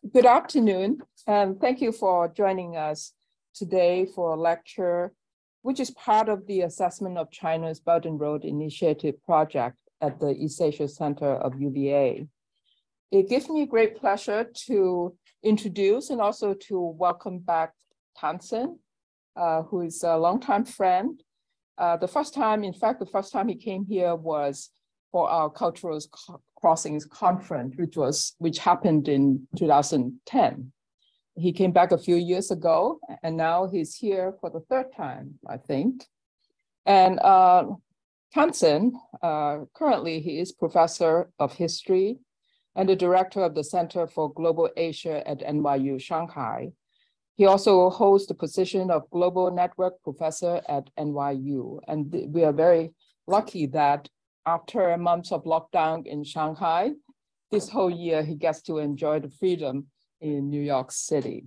Good afternoon, and thank you for joining us today for a lecture, which is part of the assessment of China's Belt and Road Initiative project at the East Asia Center of UVA. It gives me great pleasure to introduce and also to welcome back Tansen, who is a longtime friend. The first time he came here was for our Cultural Crossings Conference, which happened in 2010. He came back a few years ago, and now he's here for the third time, I think. And Tansen, currently he is professor of history and the director of the Center for Global Asia at NYU Shanghai. He also holds the position of Global Network Professor at NYU. And we are very lucky that after months of lockdown in Shanghai, this whole year he gets to enjoy the freedom in New York City.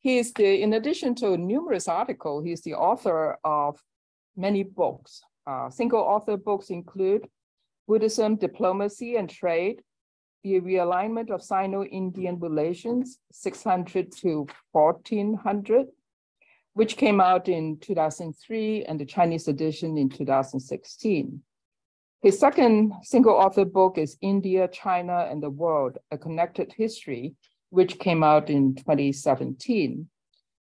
In addition to numerous articles, he's the author of many books. Single author books include Buddhism, Diplomacy and Trade, The Realignment of Sino-Indian Relations, 600 to 1400, which came out in 2003, and the Chinese edition in 2016. His second single author book is India, China, and the World, A Connected History, which came out in 2017.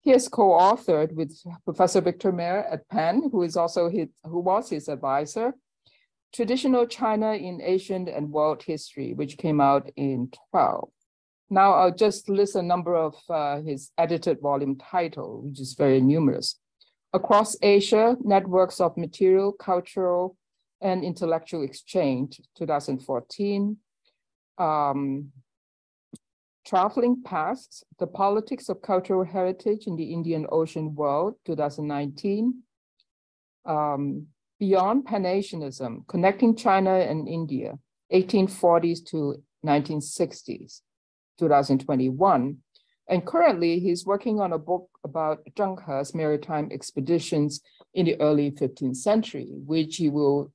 He has co-authored with Professor Victor Mayer at Penn, who was his advisor, Traditional China in Asian and World History, which came out in 2012. Now I'll just list a number of his edited volume title, which is very numerous. Across Asia, Networks of Material, Cultural, and Intellectual Exchange, 2014. Traveling Past, The Politics of Cultural Heritage in the Indian Ocean World, 2019. Beyond Pan-Asianism, Connecting China and India, 1840s to 1960s, 2021. And currently he's working on a book about Zheng He's maritime expeditions in the early 15th century, which he will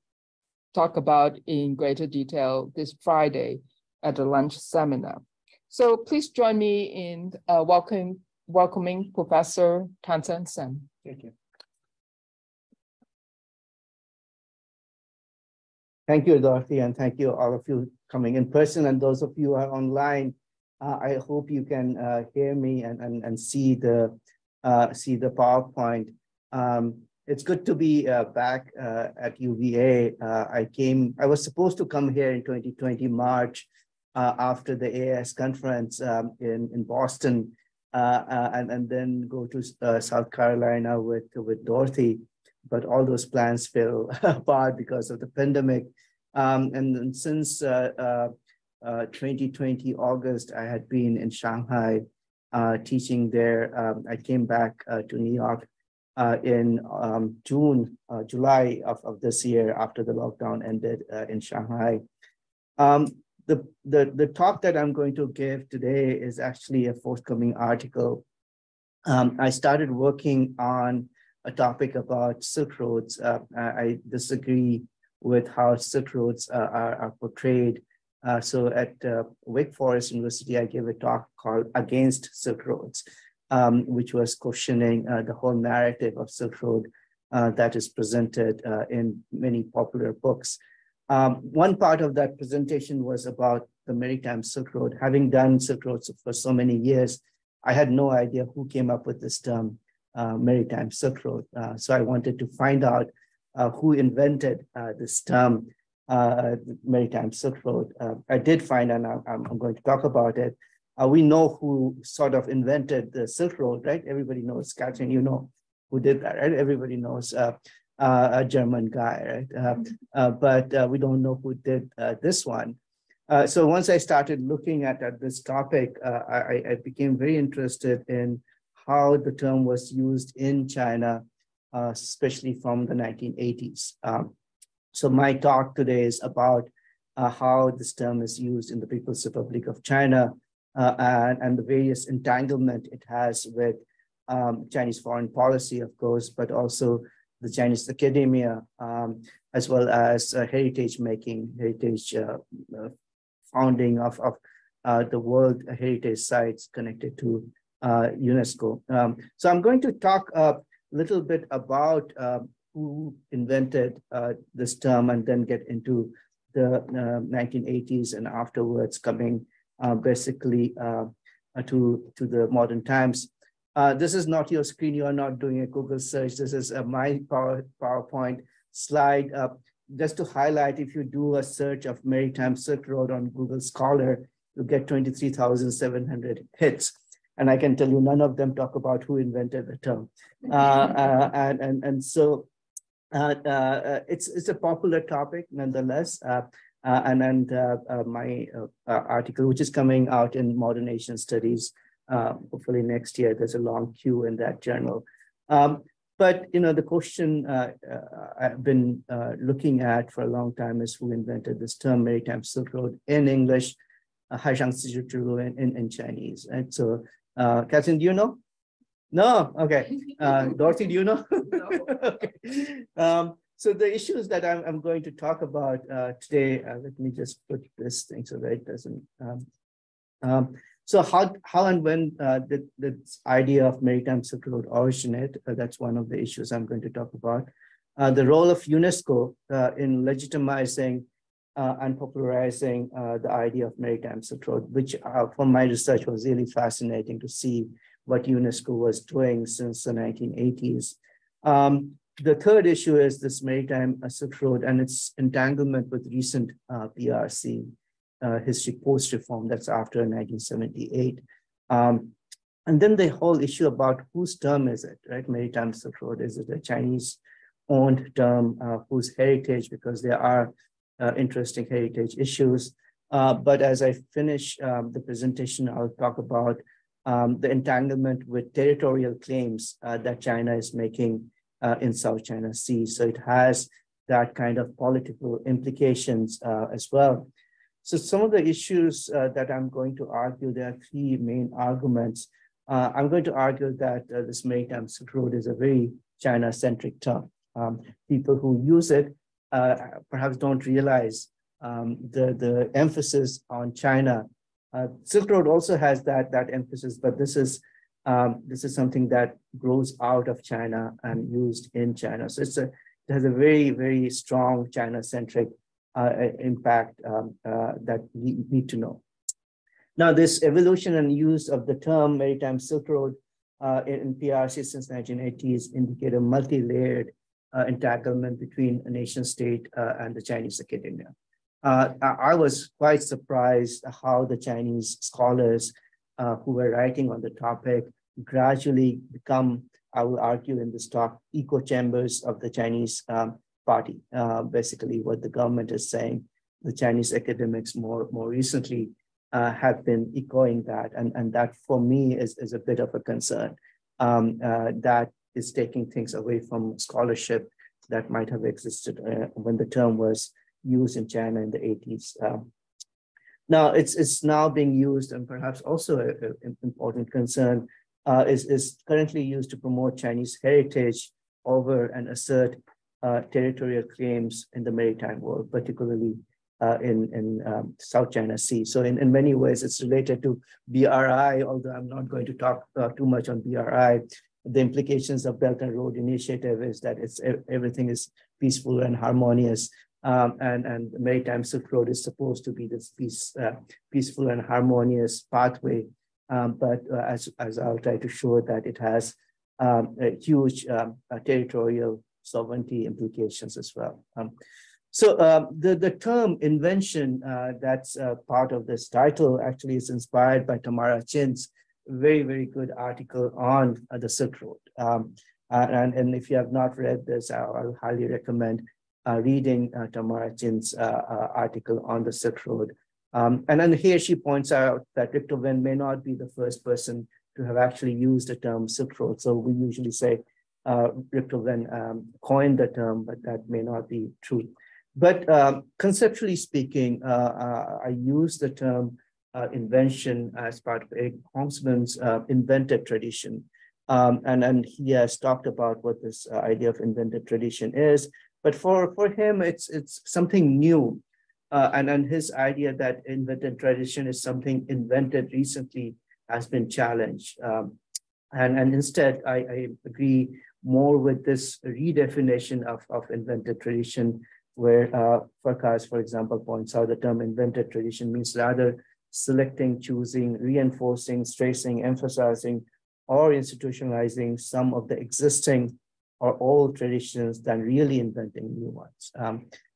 talk about in greater detail this Friday at the lunch seminar. So please join me in welcoming Professor Tansen Sen. Thank you. Thank you, Dorothy, and thank you all of you coming in person, and those of you who are online. I hope you can hear me and see the PowerPoint. It's good to be back at UVA. I was supposed to come here in 2020 March after the AIS conference in Boston, and then go to South Carolina with Dorothy, but all those plans fell apart because of the pandemic. And then since 2020 August, I had been in Shanghai teaching there. I came back to New York in July of this year after the lockdown ended in Shanghai. The talk that I'm going to give today is actually a forthcoming article. I started working on a topic about Silk Roads. I disagree with how Silk Roads are portrayed. So at Wake Forest University, I gave a talk called Against Silk Roads, which was questioning the whole narrative of Silk Road that is presented in many popular books. One part of that presentation was about the Maritime Silk Road. Having done Silk Roads for so many years, I had no idea who came up with this term, Maritime Silk Road. So I wanted to find out who invented this term, Maritime Silk Road. I did find, and I'm going to talk about it. We know who sort of invented the Silk Road, right? Everybody knows Katrin, you know who did that, right? Everybody knows a German guy, right? But we don't know who did this one. So once I started looking at this topic, I became very interested in how the term was used in China, especially from the 1980s. So my talk today is about how this term is used in the People's Republic of China and the various entanglement it has with Chinese foreign policy, of course, but also the Chinese academia, as well as heritage making, heritage founding of the World Heritage Sites connected to UNESCO. So I'm going to talk a little bit about who invented this term and then get into the 1980s and afterwards coming basically to the modern times. This is not your screen. You are not doing a Google search. This is my PowerPoint slide. Just to highlight, if you do a search of Maritime Silk Road on Google Scholar, you get 23,700 hits. And I can tell you none of them talk about who invented the term. So it's a popular topic nonetheless. My article, which is coming out in Modern Asian Studies, hopefully next year, there's a long queue in that journal. But the question I've been looking at for a long time is who invented this term Maritime Silk Road in English, in Chinese. And so, Catherine, do you know? No? Okay. Dorothy, do you know? No. Okay. So the issues that I'm going to talk about today, let me just put this thing so that it doesn't. So how and when did this idea of Maritime Silk Road originate? That's one of the issues I'm going to talk about. The role of UNESCO in legitimizing and popularizing the idea of Maritime Silk Road, which from my research was really fascinating to see what UNESCO was doing since the 1980s. The third issue is this Maritime Silk Road and its entanglement with recent PRC history post-reform, that's after 1978. And then the whole issue about whose term is it, right? Maritime Silk Road, is it a Chinese-owned term, whose heritage, because there are interesting heritage issues. But as I finish the presentation, I'll talk about the entanglement with territorial claims that China is making in South China Sea. So it has that kind of political implications as well. So some of the issues that I'm going to argue, there are three main arguments. I'm going to argue that this Maritime Silk Road is a very China-centric term. People who use it perhaps don't realize the emphasis on China. Silk Road also has that emphasis, but this is something that grows out of China and used in China. So it has a very, very strong China-centric impact that we need to know. Now, this evolution and use of the term Maritime Silk Road in PRC since 1980s indicate a multi-layered entanglement between a nation state and the Chinese academia. I was quite surprised how the Chinese scholars who were writing on the topic gradually become, I will argue in this talk, echo chambers of the Chinese party. Basically, what the government is saying, the Chinese academics more recently have been echoing that, and that for me is a bit of a concern. That is taking things away from scholarship that might have existed when the term was used in China in the 80s. Now it's now being used, and perhaps also an important concern is currently used to promote Chinese heritage over and assert territorial claims in the maritime world, particularly in South China Sea. So in many ways, it's related to BRI, although I'm not going to talk too much on BRI. The implications of Belt and Road Initiative is that everything is peaceful and harmonious, and the Maritime Silk Road is supposed to be this peaceful and harmonious pathway. But as I'll try to show that it has a huge territorial sovereignty implications as well. So the term invention that's part of this title actually is inspired by Tamara Chin's very, very good article on the Silk Road. And if you have not read this, I'll highly recommend reading Tamara Chin's article on the Silk Road. And then here she points out that Victor Wen may not be the first person to have actually used the term Silk Road. So we usually say Victor Wen coined the term, but that may not be true. But conceptually speaking, I use the term invention as part of Eric Hongsman's invented tradition. And he has talked about what this idea of invented tradition is. But for him, it's something new. And his idea that invented tradition is something invented recently has been challenged. And instead, I agree more with this redefinition of invented tradition, where Farkas, for example, points out the term invented tradition means rather selecting, choosing, reinforcing, stressing, emphasizing, or institutionalizing some of the existing or old traditions than really inventing new ones.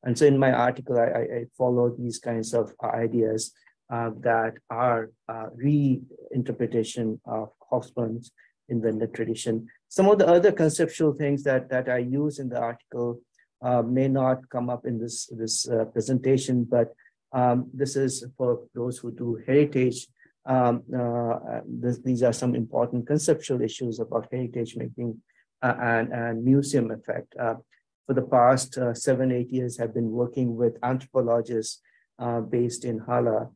And so in my article, I follow these kinds of ideas that are reinterpretation of Hobsbawm's invented tradition. Some of the other conceptual things that I use in the article may not come up in this presentation, but this is for those who do heritage. These are some important conceptual issues about heritage making and museum effect. For the past 7-8 years, I've been working with anthropologists based in Halle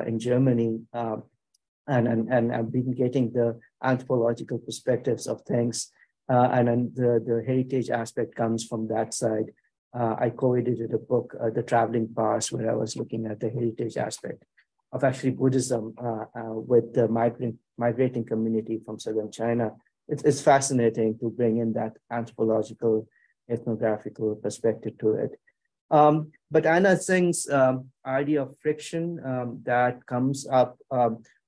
in Germany, and I've been getting the anthropological perspectives of things, and then the heritage aspect comes from that side. I co-edited a book, The Traveling Past, where I was looking at the heritage aspect of actually Buddhism with the migrating community from southern China. It's fascinating to bring in that anthropological, ethnographical perspective to it. But Anna Singh's idea of friction that comes up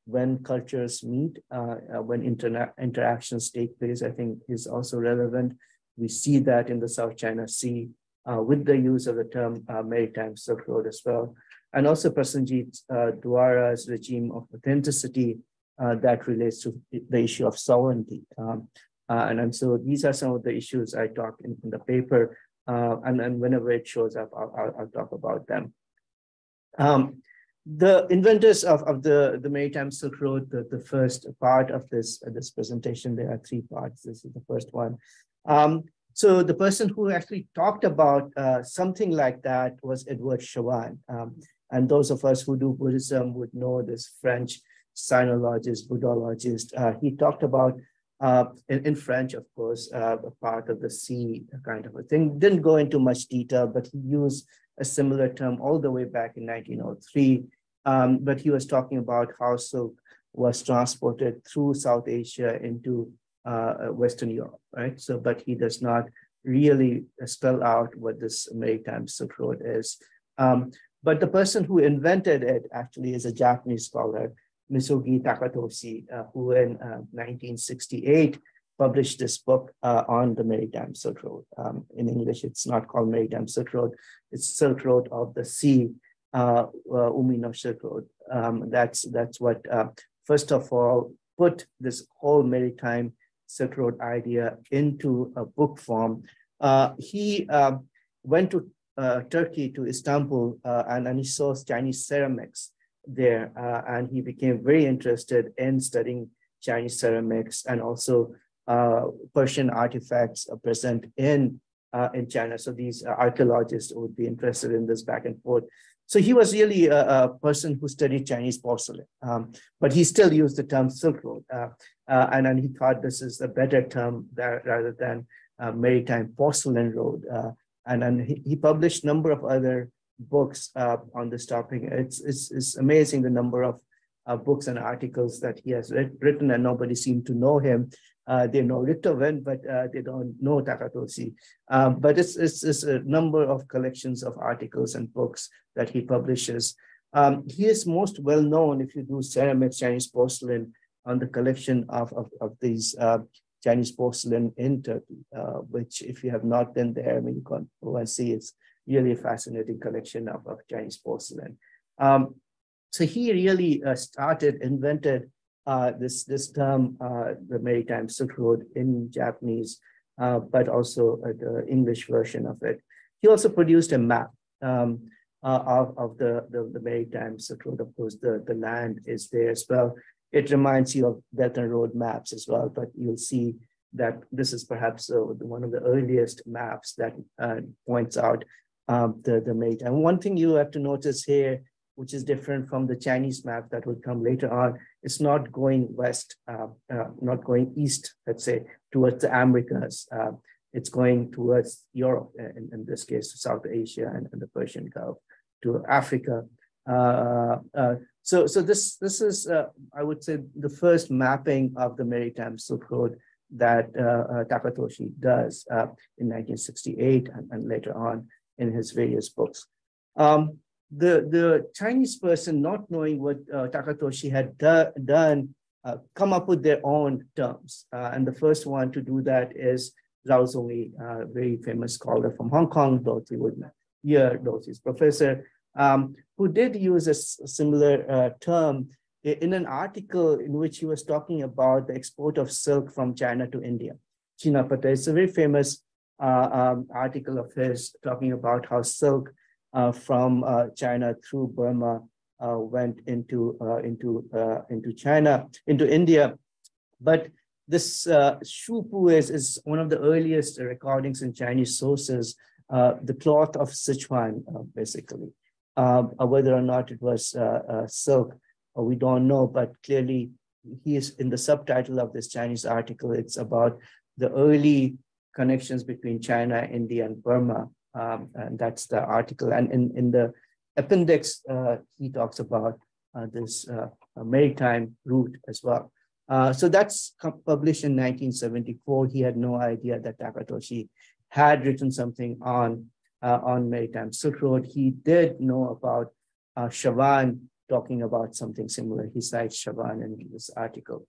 when cultures meet, when interactions take place, I think is also relevant. We see that in the South China Sea with the use of the term Maritime Silk Road as well. And also Prasenjit Dwara's regime of authenticity that relates to the issue of sovereignty. And so these are some of the issues I talk in the paper, and whenever it shows up, I'll talk about them. The inventors of the Maritime Silk Road, the first part of this presentation, there are 3 parts. This is the first one. So the person who actually talked about something like that was Edward Chauvin. And those of us who do Buddhism would know this French sinologist, Buddhologist. He talked about, in French, of course, a part of the sea kind of a thing. Didn't go into much detail, but he used a similar term all the way back in 1903. But he was talking about how silk was transported through South Asia into Western Europe, right? So, but he does not really spell out what this Maritime Silk Road is. But the person who invented it actually is a Japanese scholar, Misugi Takatoshi, who in 1968 published this book on the Maritime Silk Road. In English, it's not called Maritime Silk Road, it's Silk Road of the Sea, Umi no Silk Road. That's what, first of all, put this whole Maritime Silk Road idea into a book form. He went to Turkey, to Istanbul, and he saw Chinese ceramics there, and he became very interested in studying Chinese ceramics and also Persian artifacts present in China. So these archaeologists would be interested in this back and forth. So he was really a person who studied Chinese porcelain, but he still used the term Silk Road, and then he thought this is a better term rather than Maritime Porcelain Road. And then he published a number of other books on this topic. It's amazing the number of books and articles that he has written, and nobody seemed to know him. They know Richtofen, but they don't know Takatoshi. But it's a number of collections of articles and books that he publishes. He is most well known, if you do ceramics, Chinese porcelain, on the collection of these Chinese porcelain in Turkey, which if you have not been there, I mean, you can go and see. It's really a fascinating collection of Chinese porcelain. So he really invented this term, the Maritime Silk Road in Japanese, but also the English version of it. He also produced a map of the Maritime Silk Road. Of course, the land is there as well. It reminds you of Belt and Road maps as well, but you'll see that this is perhaps one of the earliest maps that points out the Maritime. One thing you have to notice here, which is different from the Chinese map that will come later on, it's not going west, not going east, let's say, towards the Americas. It's going towards Europe, in this case, South Asia and the Persian Gulf, to Africa. So this is, I would say, the first mapping of the Maritime Silk Road that Takatoshi does in 1968 and later on in his various books. The Chinese person, not knowing what Takatoshi had done, come up with their own terms. And the first one to do that is Zhao Zongyi, a very famous scholar from Hong Kong, Dorothy would hear, Dorothy's professor, who did use a similar term in an article in which he was talking about the export of silk from China to India. Chinapata is a very famous article of his talking about how silk from China through Burma went into China, into India. But this Shupu is one of the earliest recordings in Chinese sources, the cloth of Sichuan, basically. Whether or not it was silk, we don't know, but clearly he is in the subtitle of this Chinese article. It's about the early connections between China, India, and Burma. And that's the article. And in the appendix, he talks about this maritime route as well. So that's published in 1974. He had no idea that Takatoshi had written something on Maritime Silk Road. He did know about Chavan talking about something similar. He cites Chavan in this article.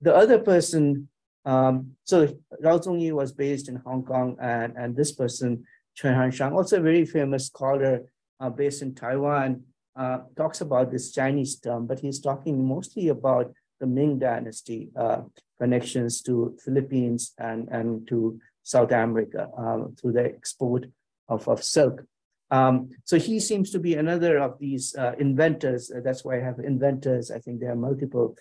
The other person, so Zhao Zongyi was based in Hong Kong, and this person, Chen Hanshang, also a very famous scholar based in Taiwan, talks about this Chinese term, but he's talking mostly about the Ming Dynasty connections to Philippines and to South America through the export of silk. So he seems to be another of these inventors. That's why I have inventors. I think there are multiple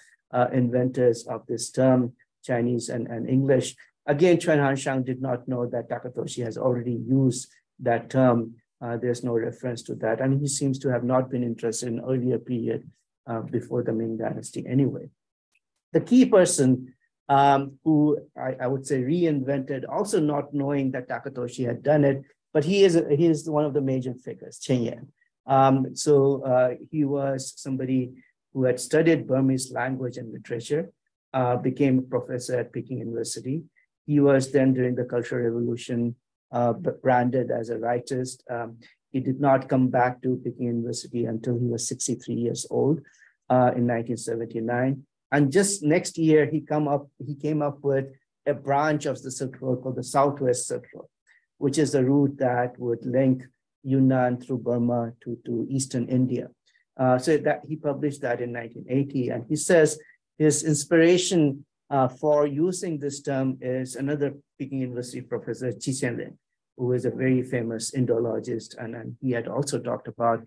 inventors of this term, Chinese and English. Again, Chen Hanshang did not know that Takatoshi has already used that term. There's no reference to that. And he seems to have not been interested in earlier period before the Ming Dynasty anyway. The key person who I would say reinvented, also not knowing that Takatoshi had done it, but he is one of the major figures, Chen Yan. So he was somebody who had studied Burmese language and literature, became a professor at Peking University. He was then, during the Cultural Revolution, branded as a rightist. He did not come back to Peking University until he was 63 years old in 1979. And just next year, he came up with a branch of the Silk Road called the Southwest Silk Road, which is the route that would link Yunnan through Burma to Eastern India. So that he published that in 1980. And he says his inspiration for using this term is another Peking University professor, Qi Xianlin, who is a very famous Indologist. And he had also talked about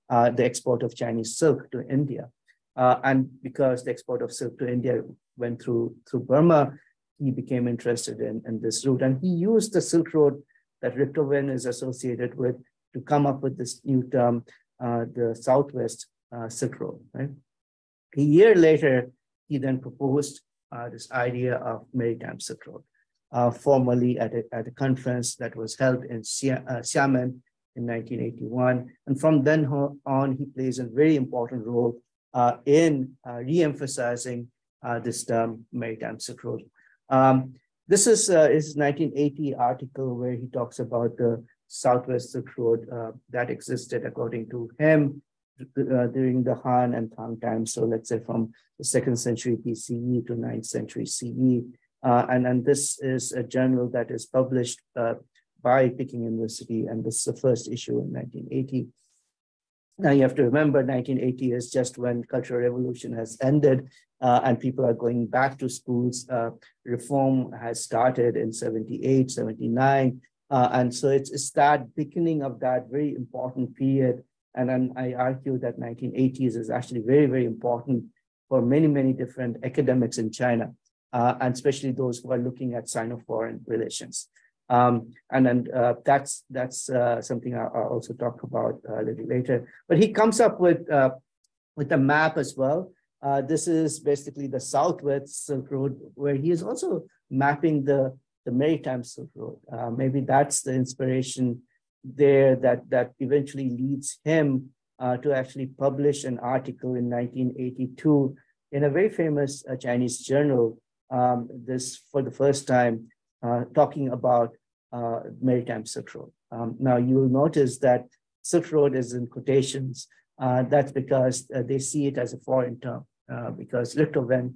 the export of Chinese silk to India. And because the export of silk to India went through Burma, he became interested in this route. And he used the Silk Road that Victor Wen is associated with to come up with this new term, the Southwest Silk Road. Right? A year later, he then proposed this idea of Maritime Silk Road, formally at a conference that was held in Xiamen in 1981. And from then on, he plays a very important role in re-emphasizing this term, Maritime Silk Road. This is his 1980 article where he talks about the Southwest Silk Road that existed, according to him, during the Han and Tang times. So let's say from the 2nd century BCE to 9th century CE. And this is a journal that is published by Peking University, and this is the first issue in 1980. Now you have to remember 1980 is just when Cultural Revolution has ended and people are going back to schools. Reform has started in 78, 79. And so it's that beginning of that very important period. And then I argue that 1980s is actually very, very important for many, many different academics in China, and especially those who are looking at Sino-foreign relations. And then that's something I'll also talk about a little later. But he comes up with a map as well. This is basically the Southwest Silk Road, where he is also mapping the Maritime Silk Road. Maybe that's the inspiration there that eventually leads him to actually publish an article in 1982 in a very famous Chinese journal, this for the first time, talking about Maritime Silk Road. Now you will notice that Silk Road is in quotations. That's because they see it as a foreign term, because little when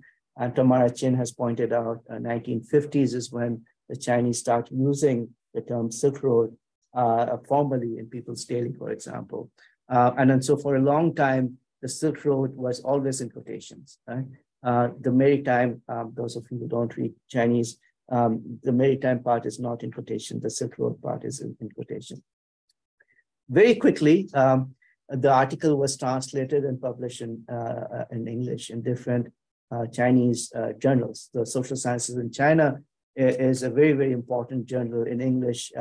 Tamara Chin has pointed out, 1950s is when the Chinese start using the term Silk Road formally in people's daily, for example. And then so for a long time, the Silk Road was always in quotations. Right? The maritime, those of you who don't read Chinese, the maritime part is not in quotation. The Silk Road part is in quotation. Very quickly, the article was translated and published in English in different Chinese journals. The Social Sciences in China is a very, very important journal in English,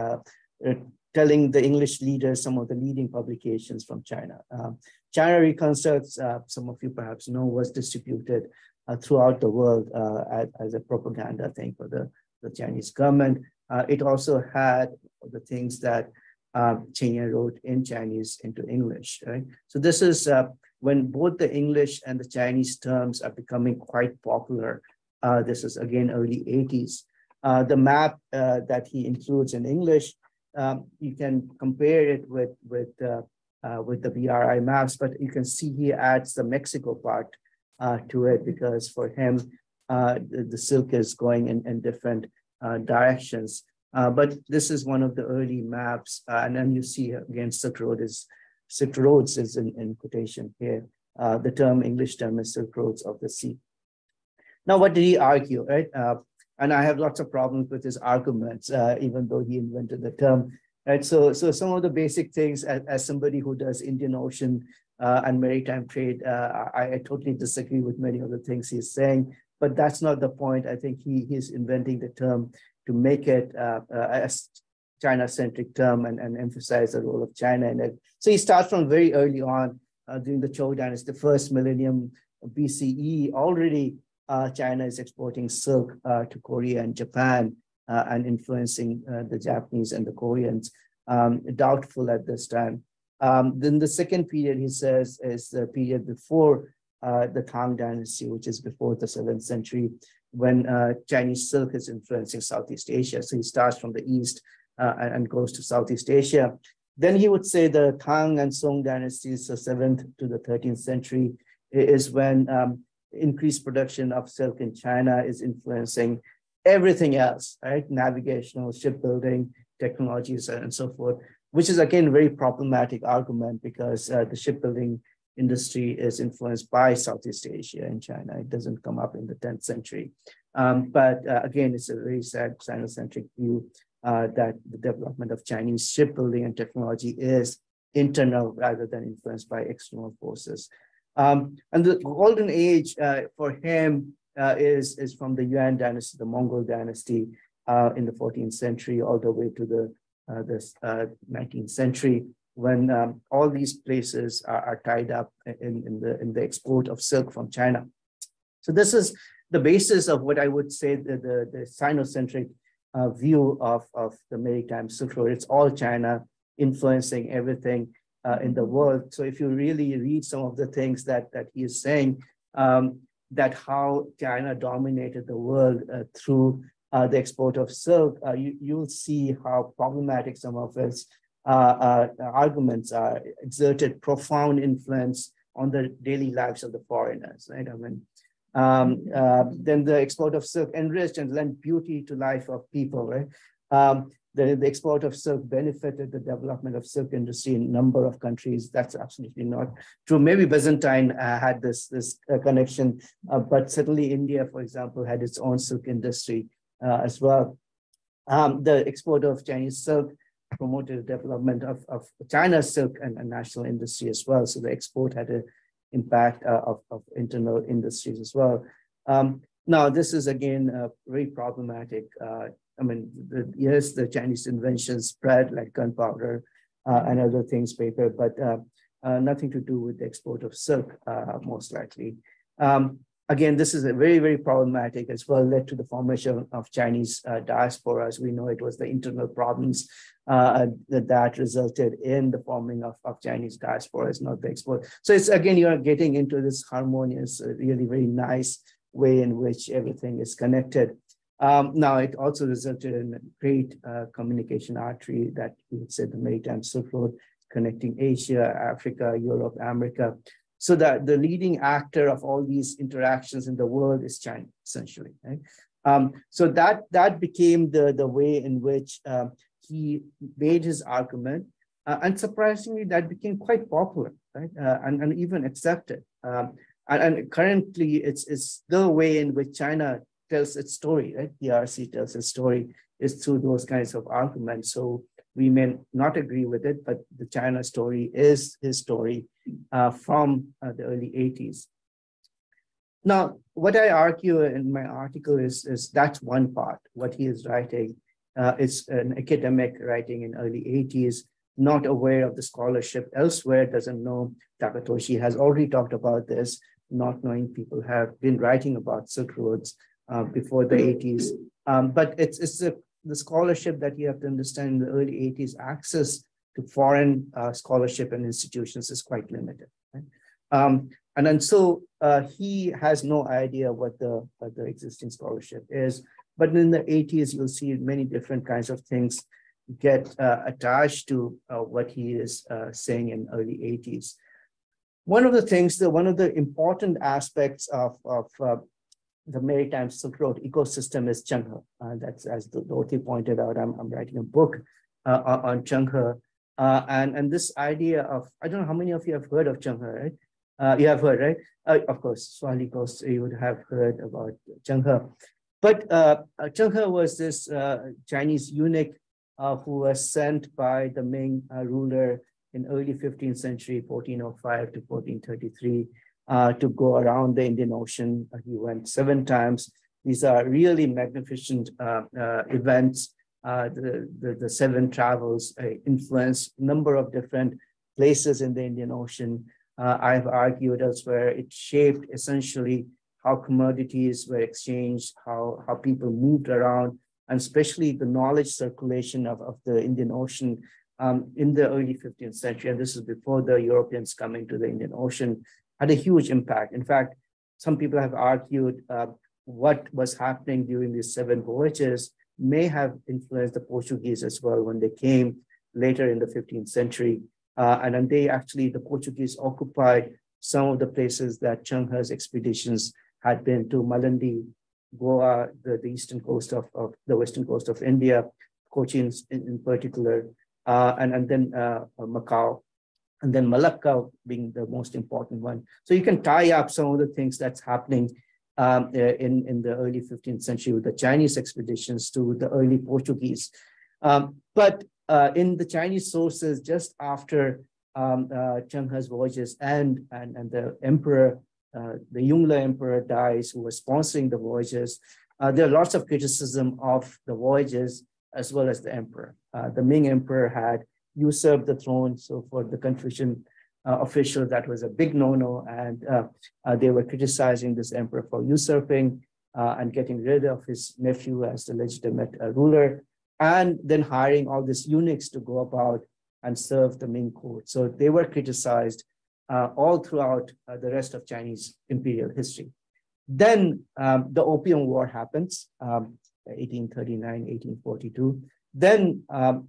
telling the English leaders some of the leading publications from China. China Reconstructs, some of you perhaps know, was distributed throughout the world as a propaganda thing for the Chinese government. It also had the things that Cheng wrote in Chinese into English, right? So this is when both the English and the Chinese terms are becoming quite popular. This is again early 80s. The map that he includes in English, you can compare it with the BRI maps, but you can see he adds the Mexico part to it, because for him, the silk is going in different directions. But this is one of the early maps. And then you see again, Silk Roads is in quotation here. The term, English term is Silk Roads of the Sea. Now, what did he argue, right? And I have lots of problems with his arguments, even though he invented the term, right? So some of the basic things, as somebody who does Indian Ocean and maritime trade, I totally disagree with many of the things he's saying, but that's not the point. I think he's inventing the term to make it a China-centric term and emphasize the role of China in it. So he starts from very early on during the Zhou dynasty, the first millennium BCE, already China is exporting silk to Korea and Japan and influencing the Japanese and the Koreans. Doubtful at this time. Then the second period, he says, is the period before the Tang dynasty, which is before the 7th century, when Chinese silk is influencing Southeast Asia. So he starts from the east and goes to Southeast Asia. Then he would say the Tang and Song dynasties, so 7th to the 13th century, is when increased production of silk in China is influencing everything else, right? Navigational, shipbuilding, technologies, and so forth, which is again a very problematic argument, because the shipbuilding industry is influenced by Southeast Asia and China. It doesn't come up in the 10th century. But again, it's a very sad Sino-centric view that the development of Chinese shipbuilding and technology is internal rather than influenced by external forces. And the golden age for him is from the Yuan dynasty, the Mongol dynasty in the 14th century, all the way to the 19th century, when all these places are tied up in the export of silk from China. So this is the basis of what I would say the Sino-centric view of the Maritime Silk Road. It's all China influencing everything in the world. So if you really read some of the things that he is saying, that how China dominated the world through the export of silk, you'll see how problematic some of its arguments are, exerted profound influence on the daily lives of the foreigners, right? I mean, then the export of silk enriched and lent beauty to life of people, right? The export of silk benefited the development of silk industry in a number of countries. That's absolutely not true. Maybe Byzantine had this connection, but certainly India, for example, had its own silk industry as well. The export of Chinese silk promoted the development of China's silk and national industry as well. So the export had an impact of internal industries as well. Now, this is again very problematic. I mean, yes, the Chinese inventions spread like gunpowder and other things, paper, but nothing to do with the export of silk, most likely. Again, this is a very, very problematic as well, led to the formation of Chinese diasporas. We know it was the internal problems that resulted in the forming of Chinese diasporas, not the export. So it's, again, you're getting into this harmonious, really very nice way in which everything is connected. Now, it also resulted in a great communication artery that you would say the Maritime Silk Road, connecting Asia, Africa, Europe, America. So that the leading actor of all these interactions in the world is China, essentially. Right? So that became the way in which he made his argument, and surprisingly, that became quite popular, right? And even accepted. And currently, it's the way in which China tells its story, right? PRC tells its story is through those kinds of arguments. So we may not agree with it, but the China story is his story from the early 80s. Now, what I argue in my article is that's one part. What he is writing is an academic writing in early 80s, not aware of the scholarship elsewhere, doesn't know. Takatoshi has already talked about this, not knowing people have been writing about Silk Roads before the 80s. But it's the scholarship that you have to understand in the early 80s, access to foreign scholarship and institutions is quite limited. Right? And then so he has no idea what the existing scholarship is. But in the 80s, you'll see many different kinds of things get attached to what he is saying in early 80s. One of the things, one of the important aspects of the Maritime Silk Road ecosystem is Chenghe. That's, as Dorothy pointed out, I'm writing a book on Chenghe. And this idea of, I don't know how many of you have heard of Chenghe, right? You have heard, right? Of course, Swali Coast, you would have heard about Chenghe. But Chenghe was this Chinese eunuch who was sent by the Ming ruler in early 15th century, 1405 to 1433, to go around the Indian Ocean. He went 7 times. These are really magnificent events. The 7 travels influenced a number of different places in the Indian Ocean. I've argued elsewhere, it shaped essentially how commodities were exchanged, how people moved around, and especially the knowledge circulation of the Indian Ocean in the early 15th century. And this is before the Europeans coming to the Indian Ocean, had a huge impact. In fact, some people have argued what was happening during these 7 voyages may have influenced the Portuguese as well when they came later in the 15th century. And then the Portuguese occupied some of the places that Chenghe's expeditions had been to: Malindi, Goa, the eastern coast of the western coast of India, Cochin in particular, and then Macau, and then Malacca being the most important one. So you can tie up some of the things that's happening in the early 15th century with the Chinese expeditions to the early Portuguese. But in the Chinese sources, just after Chenghe's voyages and the emperor, the Yongle emperor dies, who was sponsoring the voyages, there are lots of criticism of the voyages as well as the emperor. The Ming emperor had usurped the throne, so for the Confucian officials, that was a big no-no, and they were criticizing this emperor for usurping and getting rid of his nephew as the legitimate ruler, and then hiring all these eunuchs to go about and serve the Ming court. So they were criticized all throughout the rest of Chinese imperial history. Then the Opium War happens, 1839, 1842. Then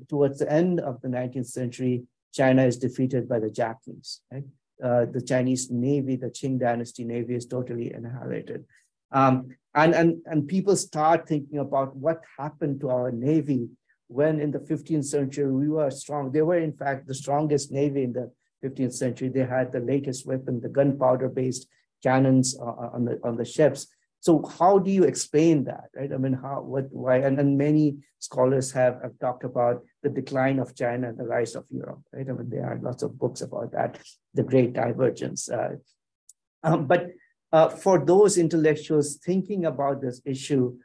towards the end of the 19th century, China is defeated by the Japanese. Right? The Chinese Navy, the Qing Dynasty Navy, is totally annihilated. And people start thinking about what happened to our Navy when in the 15th century we were strong. They were, in fact, the strongest Navy in the 15th century. They had the latest weapon, the gunpowder-based cannons on the ships. So how do you explain that, right? I mean, why? And many scholars have talked about the decline of China and the rise of Europe, right? I mean, there are lots of books about that, the Great Divergence. But for those intellectuals thinking about this issue,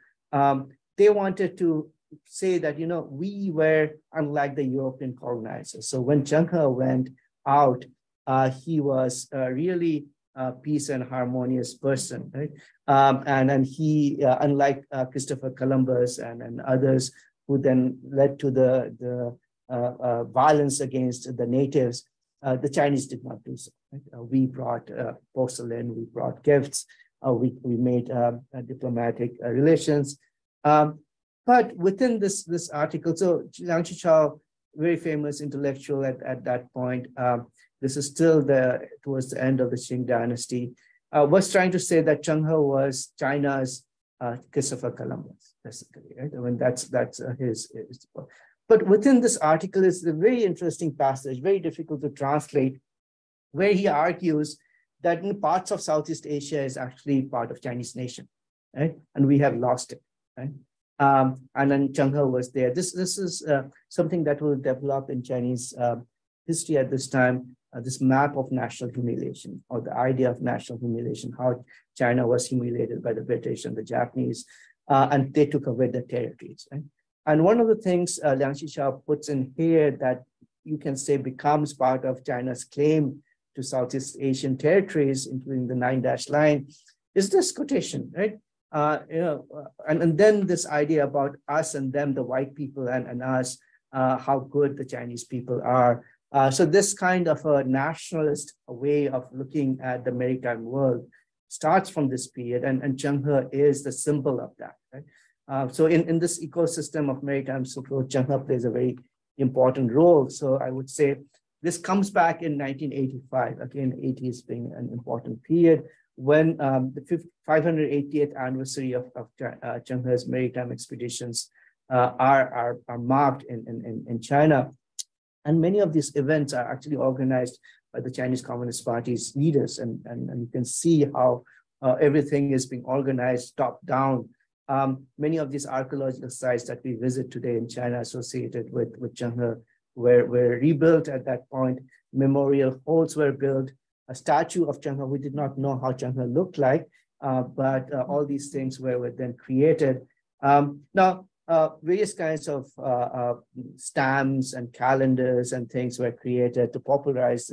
they wanted to say that, we were unlike the European colonizers. So when Chenghe went out, he was really peace and harmonious person, right? And he, unlike Christopher Columbus and others who then led to the violence against the natives, the Chinese did not do so. Right? We brought porcelain, we brought gifts, we made diplomatic relations. But within this article, so Liang Qichao, very famous intellectual at that point, this is still towards the end of the Qing dynasty, was trying to say that Cheng He was China's Christopher Columbus, basically, right? I mean, that's his. But within this article is a very interesting passage, very difficult to translate, where he argues that in parts of Southeast Asia is actually part of Chinese nation, right? And we have lost it, right? And then Cheng He was there. This is something that will develop in Chinese history at this time, this map of national humiliation, or the idea of national humiliation, how China was humiliated by the British and the Japanese, and they took away the territories, right? And one of the things Liang Qichao puts in here that you can say becomes part of China's claim to Southeast Asian territories, including the 9-dash line, is this quotation, right? And then this idea about us and them, the white people, and us, how good the Chinese people are. So this kind of a nationalist way of looking at the maritime world starts from this period, and Cheng He is the symbol of that, right? So in this ecosystem of Maritime Silk Road, Cheng He plays a very important role. So I would say this comes back in 1985, again, 80s being an important period, when the 580th anniversary of Cheng He's maritime expeditions are marked in China. And many of these events are actually organized by the Chinese Communist Party's leaders. And you can see how everything is being organized top down. Many of these archaeological sites that we visit today in China associated with Cheng He were rebuilt at that point. Memorial halls were built. A statue of Cheng He, we did not know how Cheng He looked like, but all these things were then created. Now, various kinds of stamps and calendars and things were created to popularize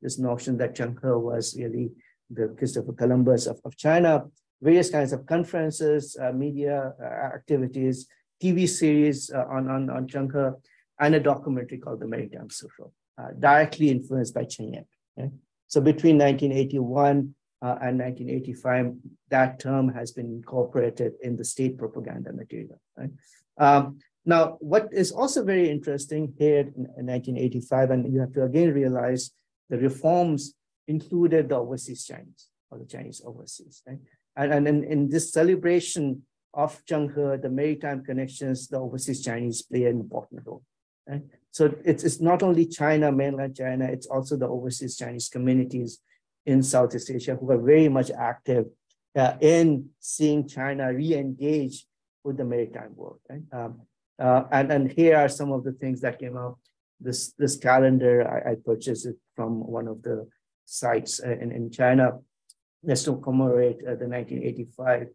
this notion that Cheng He was really the Christopher Columbus of China. Various kinds of conferences, media activities, TV series on Cheng He, and a documentary called The Maritime Silk Road, directly influenced by Chen Yan. Okay? So between 1981 and 1985, that term has been incorporated in the state propaganda material. Right? Now, what is also very interesting here in 1985, and you have to again realize the reforms included the overseas Chinese, or the Chinese overseas. Right? And in this celebration of Cheng He, the maritime connections, the overseas Chinese play an important role. Right? So it's not only China, mainland China, it's also the overseas Chinese communities in Southeast Asia who are very much active in seeing China re-engage with the maritime world. Right? And here are some of the things that came out. This calendar, I purchased it from one of the sites in China. Just to commemorate the 1985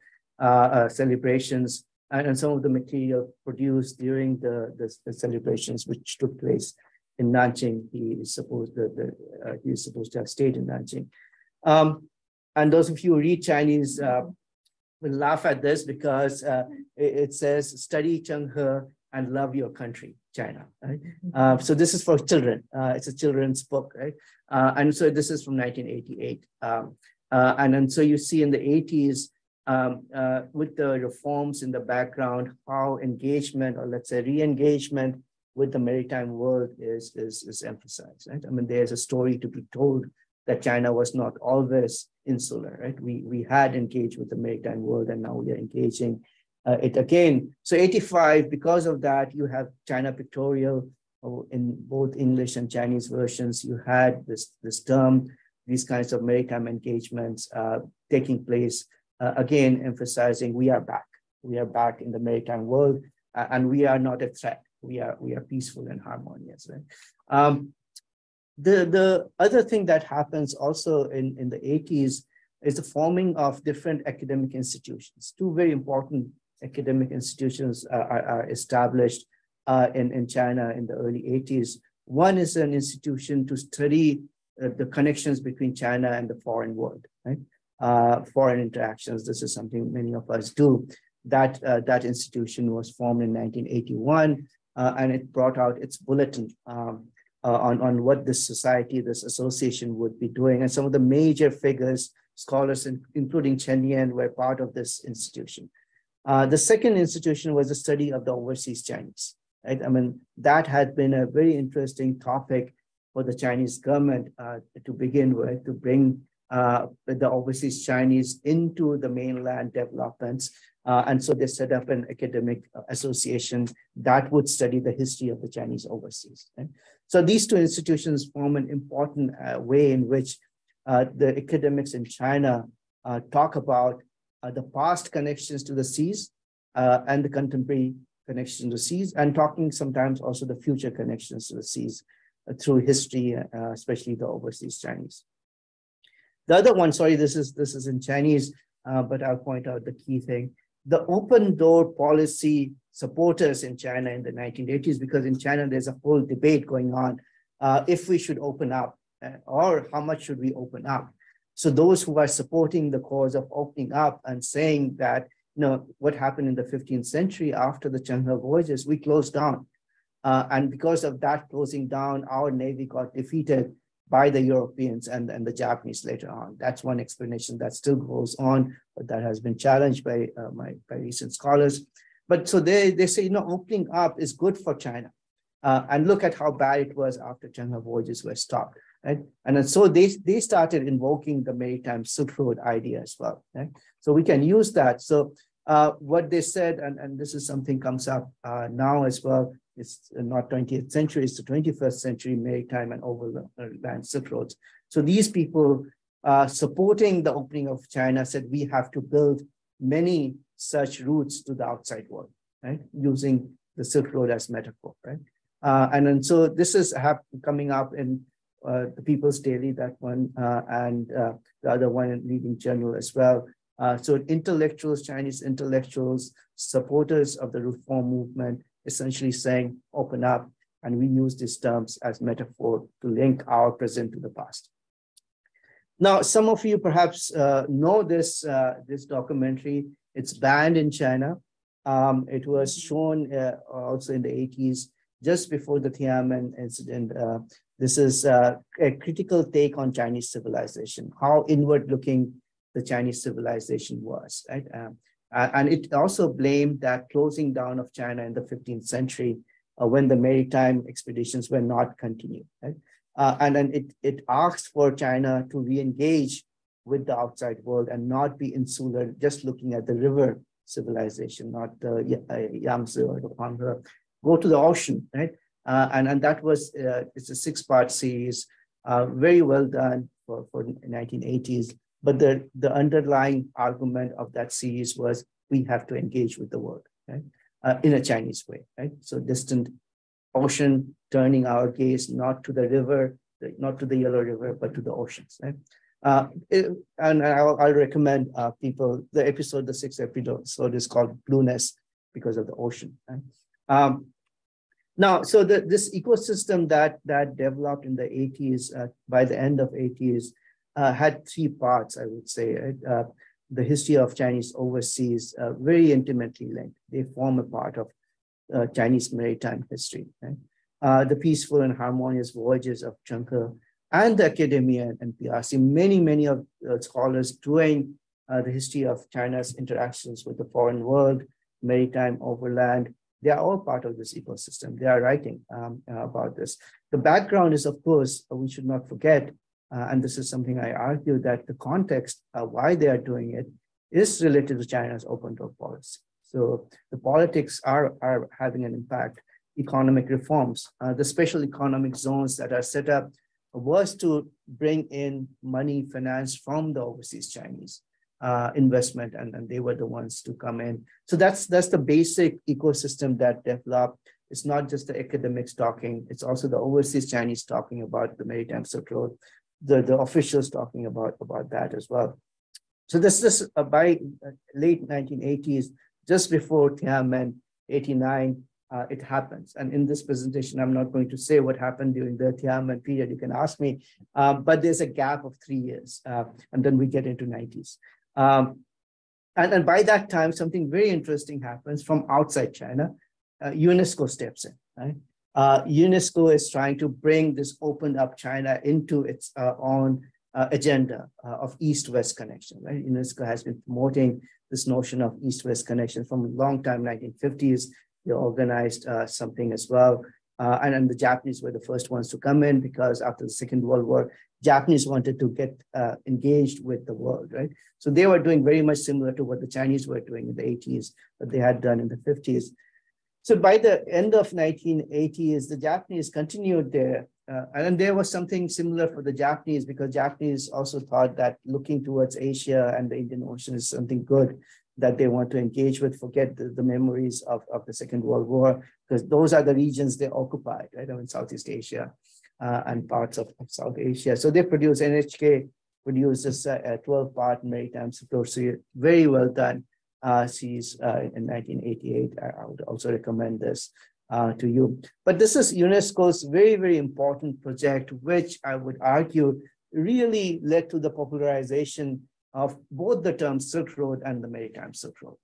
celebrations and some of the material produced during the celebrations, which took place in Nanjing. He is supposed to have stayed in Nanjing. And those of you who read Chinese will laugh at this because it says, study Cheng He and love your country, China. Right? So this is for children. It's a children's book, right? And so this is from 1988. And so you see in the 80s, with the reforms in the background, how engagement, or let's say re-engagement with the maritime world is emphasized. Right? I mean, there's a story to be told that China was not always insular. Right? We had engaged with the maritime world, and now we are engaging it again. So 85, because of that, you have China Pictorial in both English and Chinese versions. You had this term, these kinds of maritime engagements taking place, again, emphasizing we are back. We are back in the maritime world, and we are not a threat. We are peaceful and harmonious. Right? The other thing that happens also in the 80s is the forming of different academic institutions. Two very important academic institutions are established in China in the early 80s. One is an institution to study the connections between China and the foreign world, right? Foreign interactions. This is something many of us do. That institution was formed in 1981, and it brought out its bulletin on what this society, this association would be doing. And some of the major figures, scholars, including Chen Yan, were part of this institution. The second institution was the study of the overseas Chinese, right? I mean, that had been a very interesting topic for the Chinese government to begin with, to bring the overseas Chinese into the mainland developments. And so they set up an academic association that would study the history of the Chinese overseas. Right? So these two institutions form an important way in which the academics in China talk about the past connections to the seas and the contemporary connections to the seas, and talking sometimes also the future connections to the seas through history, especially the overseas Chinese. The other one, sorry, this is in Chinese, but I'll point out the key thing. The open door policy supporters in China in the 1980s, because in China, there's a whole debate going on if we should open up or how much should we open up. So those who are supporting the cause of opening up and saying that, you know, what happened in the 15th century after the Changhe voyages, we closed down. And because of that closing down, our Navy got defeated by the Europeans and the Japanese later on. That's one explanation that still goes on, but that has been challenged by recent scholars. But so they say, you know, opening up is good for China. And look at how bad it was after Changhe voyages were stopped, right? And so they started invoking the Maritime Silk Road idea as well, right? So we can use that. So what they said, and this is something comes up now as well, it's not 20th century, it's the 21st century maritime and overland Silk Roads. So these people supporting the opening of China said we have to build many such routes to the outside world, right? Using the Silk Road as metaphor, right? And then so this is coming up in the People's Daily, that one, and the other one in Leading Journal as well. So intellectuals, Chinese intellectuals, supporters of the reform movement, essentially saying, open up, and we use these terms as metaphor to link our present to the past. Now, some of you perhaps know this documentary. It's banned in China. It was shown also in the 80s, just before the Tiananmen incident. This is a critical take on Chinese civilization, how inward-looking the Chinese civilization was, right? And it also blamed that closing down of China in the 15th century when the maritime expeditions were not continued, right? And then it asked for China to re-engage with the outside world and not be insular, just looking at the river civilization, not the Yangtze or the Huanghe. Go to the ocean, right? And that was, it's a 6-part series, very well done for 1980s. But the underlying argument of that series was we have to engage with the world, right? In a Chinese way, right? So distant ocean, turning our gaze not to the river, not to the Yellow River, but to the oceans, right? And I'll recommend people, the 6th episode is called Blueness because of the ocean, right? Now, so this ecosystem that developed in the 80s, by the end of 80s, had 3 parts, I would say. Right? The history of Chinese overseas, very intimately linked. They form a part of Chinese maritime history. Right? The peaceful and harmonious voyages of Changhe and the academia and PRC, many of scholars doing the history of China's interactions with the foreign world, maritime, overland, they are all part of this ecosystem. They are writing about this. The background is, of course, we should not forget, and this is something I argue, that the context why they are doing it is related to China's open door policy. So the politics are having an impact. Economic reforms, the special economic zones that are set up was to bring in money financed from the overseas Chinese investment, and they were the ones to come in. So that's the basic ecosystem that developed. It's not just the academics talking, it's also the overseas Chinese talking about the Maritime Silk Road, the officials talking about that as well. So this by late 1980s, just before Tiananmen, 89, it happens. And in this presentation, I'm not going to say what happened during the Tiananmen period. You can ask me, but there's a gap of 3 years, and then we get into 90s. And by that time, something very interesting happens from outside China. UNESCO steps in, right? UNESCO is trying to bring this opened up China into its own agenda of East-West connection, right? UNESCO has been promoting this notion of East-West connection from a long time, 1950s. They organized something as well. And then the Japanese were the first ones to come in because after the Second World War, Japanese wanted to get engaged with the world, right? So they were doing very much similar to what the Chinese were doing in the 80s, that they had done in the 50s. So by the end of 1980s, the Japanese continued there. And then there was something similar for the Japanese because Japanese also thought that looking towards Asia and the Indian Ocean is something good that they want to engage with, forget the memories of the Second World War, because those are the regions they occupied, right? I mean, Southeast Asia and parts of South Asia. So they produced, NHK produces a 12-part Maritime Silk Road series, very well done series in 1988. I would also recommend this to you. But this is UNESCO's very, very important project, which I would argue really led to the popularization of both the terms Silk Road and the Maritime Silk Road.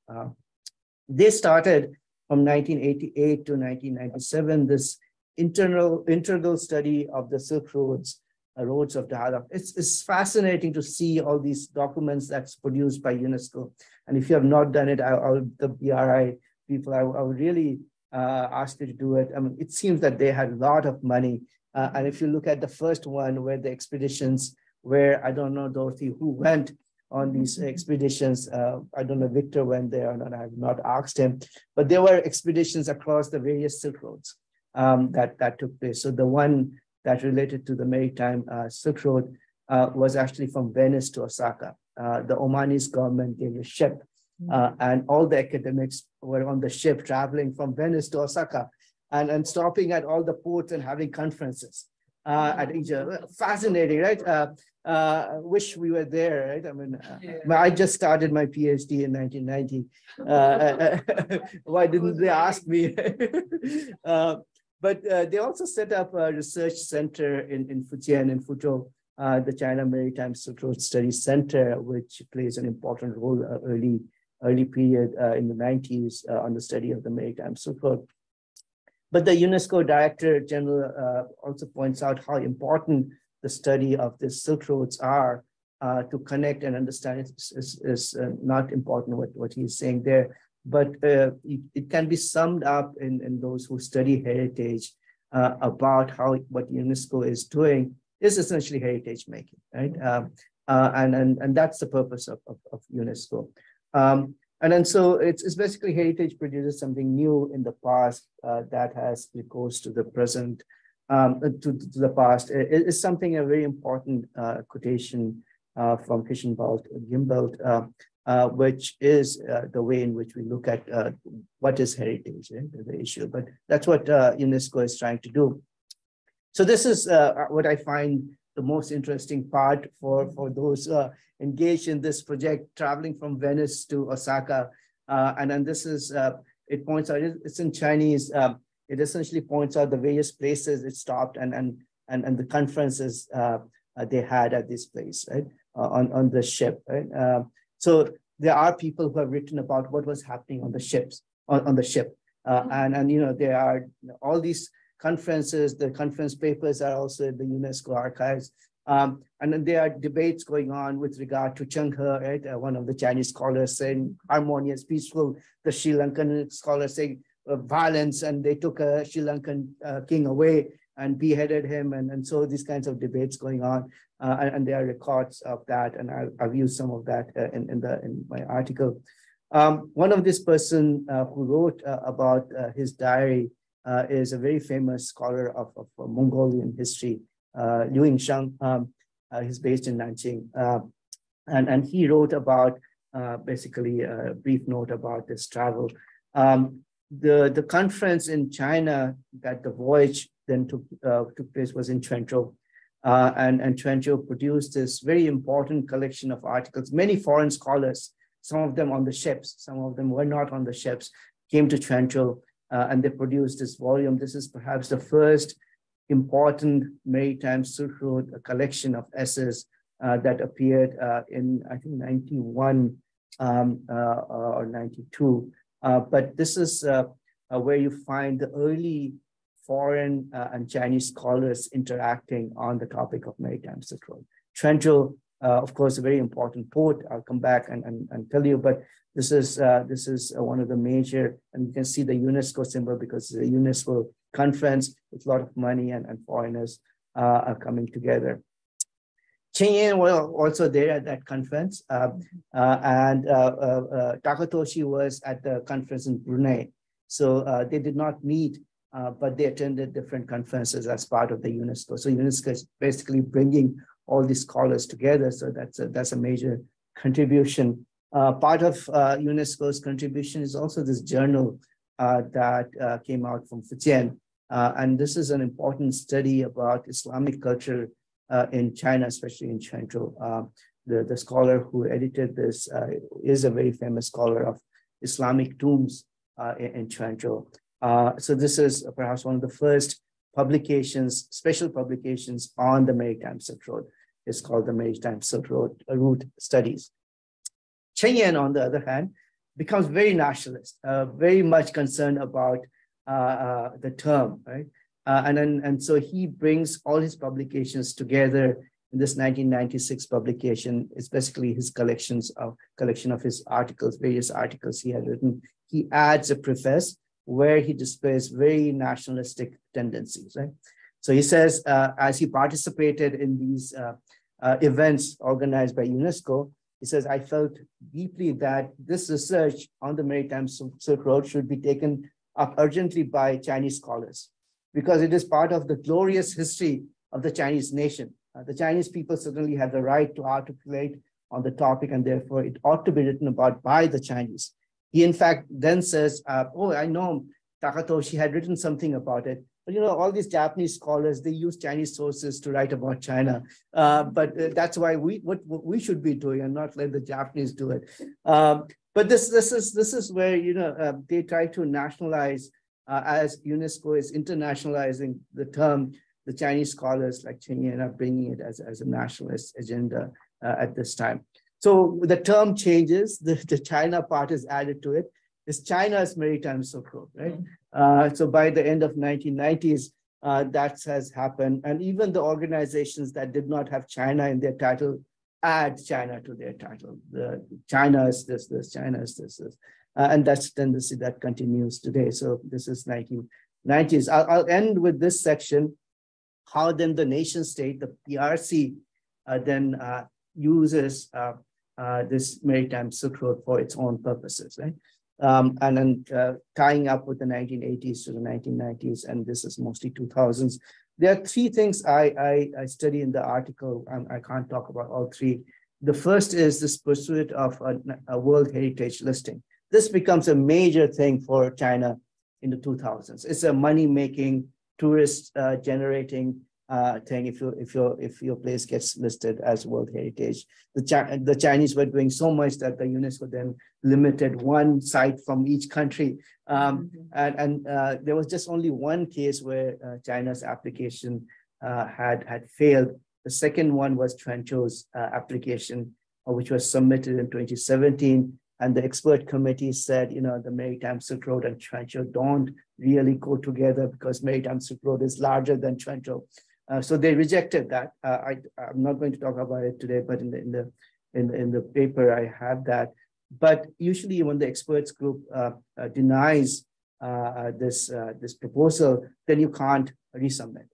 They started from 1988 to 1997, this integral study of the Silk Roads, roads of dialogue. It's fascinating to see all these documents that's produced by UNESCO. And if you have not done it, the BRI people, I would really ask you to do it. I mean, it seems that they had a lot of money. And if you look at the first one where the expeditions, where I don't know, Dorothy, who went on these expeditions. I don't know if Victor went there or not. I have not asked him, but there were expeditions across the various Silk Roads that took place. So the one that related to the Maritime Silk Road was actually from Venice to Osaka. The Omanese government gave a ship, and all the academics were on the ship traveling from Venice to Osaka and stopping at all the ports and having conferences at each other. Fascinating, right? Wish we were there, right? I mean, I just started my PhD in 1990. Why didn't they ask me? But they also set up a research center in Fujian, in Fuzhou, the China Maritime Silk Road Studies Center, which plays an important role early period in the 90s on the study of the Maritime Silk Road. But the UNESCO Director General also points out how important the study of the Silk Roads are to connect and understand. Is not important what he's saying there, but it can be summed up in those who study heritage about how what UNESCO is doing is essentially heritage making, right? And that's the purpose of UNESCO. And then so it's basically heritage produces something new in the past that has recourse to the present, to the past. It's something, a very important quotation from Kischenwald-Gimbelt, which is the way in which we look at what is heritage, right? The issue. But that's what UNESCO is trying to do. So this is what I find the most interesting part for those engaged in this project, traveling from Venice to Osaka. And then this is, it points out, it's in Chinese, it essentially points out the various places it stopped and the conferences they had at this place, right, on the ship, right? So there are people who have written about what was happening on the ships, on the ship. And you know, there are all these conferences, the conference papers are also in the UNESCO archives. And then there are debates going on with regard to Cheng He, right? One of the Chinese scholars saying harmonious, peaceful, the Sri Lankan scholars saying violence, and they took a Sri Lankan king away and beheaded him. And so these kinds of debates going on. And there are records of that. And I've used some of that in my article. One of this person who wrote about his diary is a very famous scholar of Mongolian history, Liu Yingsheng. He's based in Nanjing. And he wrote about basically a brief note about this travel. The conference in China that the voyage then took place was in Quanzhou. And Quanzhou produced this very important collection of articles. Many foreign scholars, some of them on the ships, some of them were not on the ships, came to Quanzhou and they produced this volume. This is perhaps the first important Maritime Silk Road collection of essays that appeared in, I think, 91 or 92. But this is where you find the early foreign and Chinese scholars interacting on the topic of Maritime Silk Road. Quanzhou, of course, a very important port. I'll come back and tell you, but this is one of the major, and you can see the UNESCO symbol because it's a UNESCO conference with a lot of money and foreigners are coming together. Cheng Yan was also there at that conference, and Takatoshi was at the conference in Brunei. So they did not meet, but they attended different conferences as part of the UNESCO. So UNESCO is basically bringing all these scholars together. So that's a major contribution. Part of UNESCO's contribution is also this journal that came out from Fujian. And this is an important study about Islamic culture in China, especially in Quanzhou. The scholar who edited this is a very famous scholar of Islamic tombs in Quanzhou. So this is perhaps one of the first publications, special publications on the Maritime Silk Road. It's called the Maritime Silk Road Route Studies. Cheng Yan, on the other hand, becomes very nationalist, very much concerned about the term, right? And so he brings all his publications together in this 1996 publication. It's basically his collection of his articles, various articles he had written. He adds a preface where he displays very nationalistic tendencies, right? So he says, as he participated in these events organized by UNESCO, he says, I felt deeply that this research on the Maritime Silk Road should be taken up urgently by Chinese scholars, because it is part of the glorious history of the Chinese nation. The Chinese people certainly have the right to articulate on the topic, and therefore it ought to be written about by the Chinese. He, in fact, then says, oh, I know Takatoshi had written something about it, but all these Japanese scholars, they use Chinese sources to write about China. But that's why what we should be doing and not let the Japanese do it. But this is where they try to nationalize, as UNESCO is internationalizing the term. The Chinese scholars like Cheng Yan are bringing it as a nationalist agenda at this time. So the term changes, the China part is added to it. It's China's Maritime Silk Road, right? So by the end of 1990s, that has happened. And even the organizations that did not have China in their title add China to their title. China is this, China is this. And that's a tendency that continues today. So this is 1990s. I'll end with this section, how then the nation state, the PRC, then uses this Maritime Silk Road for its own purposes, right? And then tying up with the 1980s to the 1990s, and this is mostly 2000s. There are three things I study in the article, and I can't talk about all three. The first is this pursuit of a World Heritage listing. This becomes a major thing for China in the 2000s. It's a money-making, tourist-generating thing if your place gets listed as World Heritage. The Chinese were doing so much that the UNESCO then limited one site from each country. And there was just only one case where China's application had failed. The second one was Quanzhou's application, which was submitted in 2017. And the expert committee said, the Maritime Silk Road and Quanzhou don't really go together because Maritime Silk Road is larger than Quanzhou. So they rejected that. I'm not going to talk about it today, but in the paper I have that. But usually when the experts group denies this proposal, then you can't resubmit.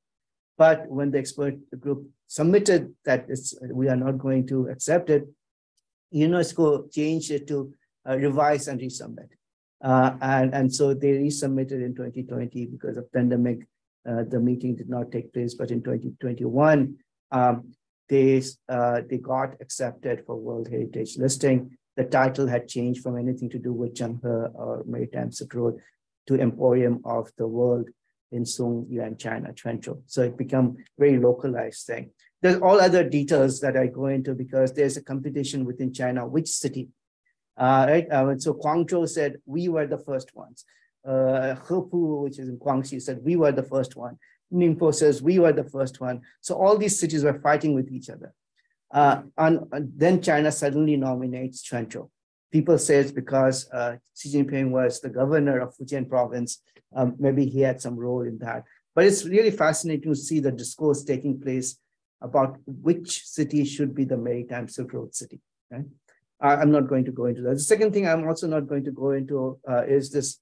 But when the expert group submitted that we are not going to accept it, UNESCO changed it to revise and resubmit. And so they resubmitted in 2020 because of pandemic. The meeting did not take place, but in 2021, they got accepted for World Heritage listing. The title had changed from anything to do with Zhenghe or Maritime Silk Road to Emporium of the World in Song, Yuan, China, Quanzhou. So it became very localized thing. There's all other details that I go into because there's a competition within China, which city, right? So Guangzhou said, we were the first ones. Hepu, which is in Guangxi, said we were the first one. Ningpo says we were the first one. So all these cities were fighting with each other. And then China suddenly nominates Quanzhou. People say it's because Xi Jinping was the governor of Fujian province. Maybe he had some role in that. But it's really fascinating to see the discourse taking place about which city should be the Maritime Silk Road city. Right? I'm not going to go into that. The second thing I'm also not going to go into is this,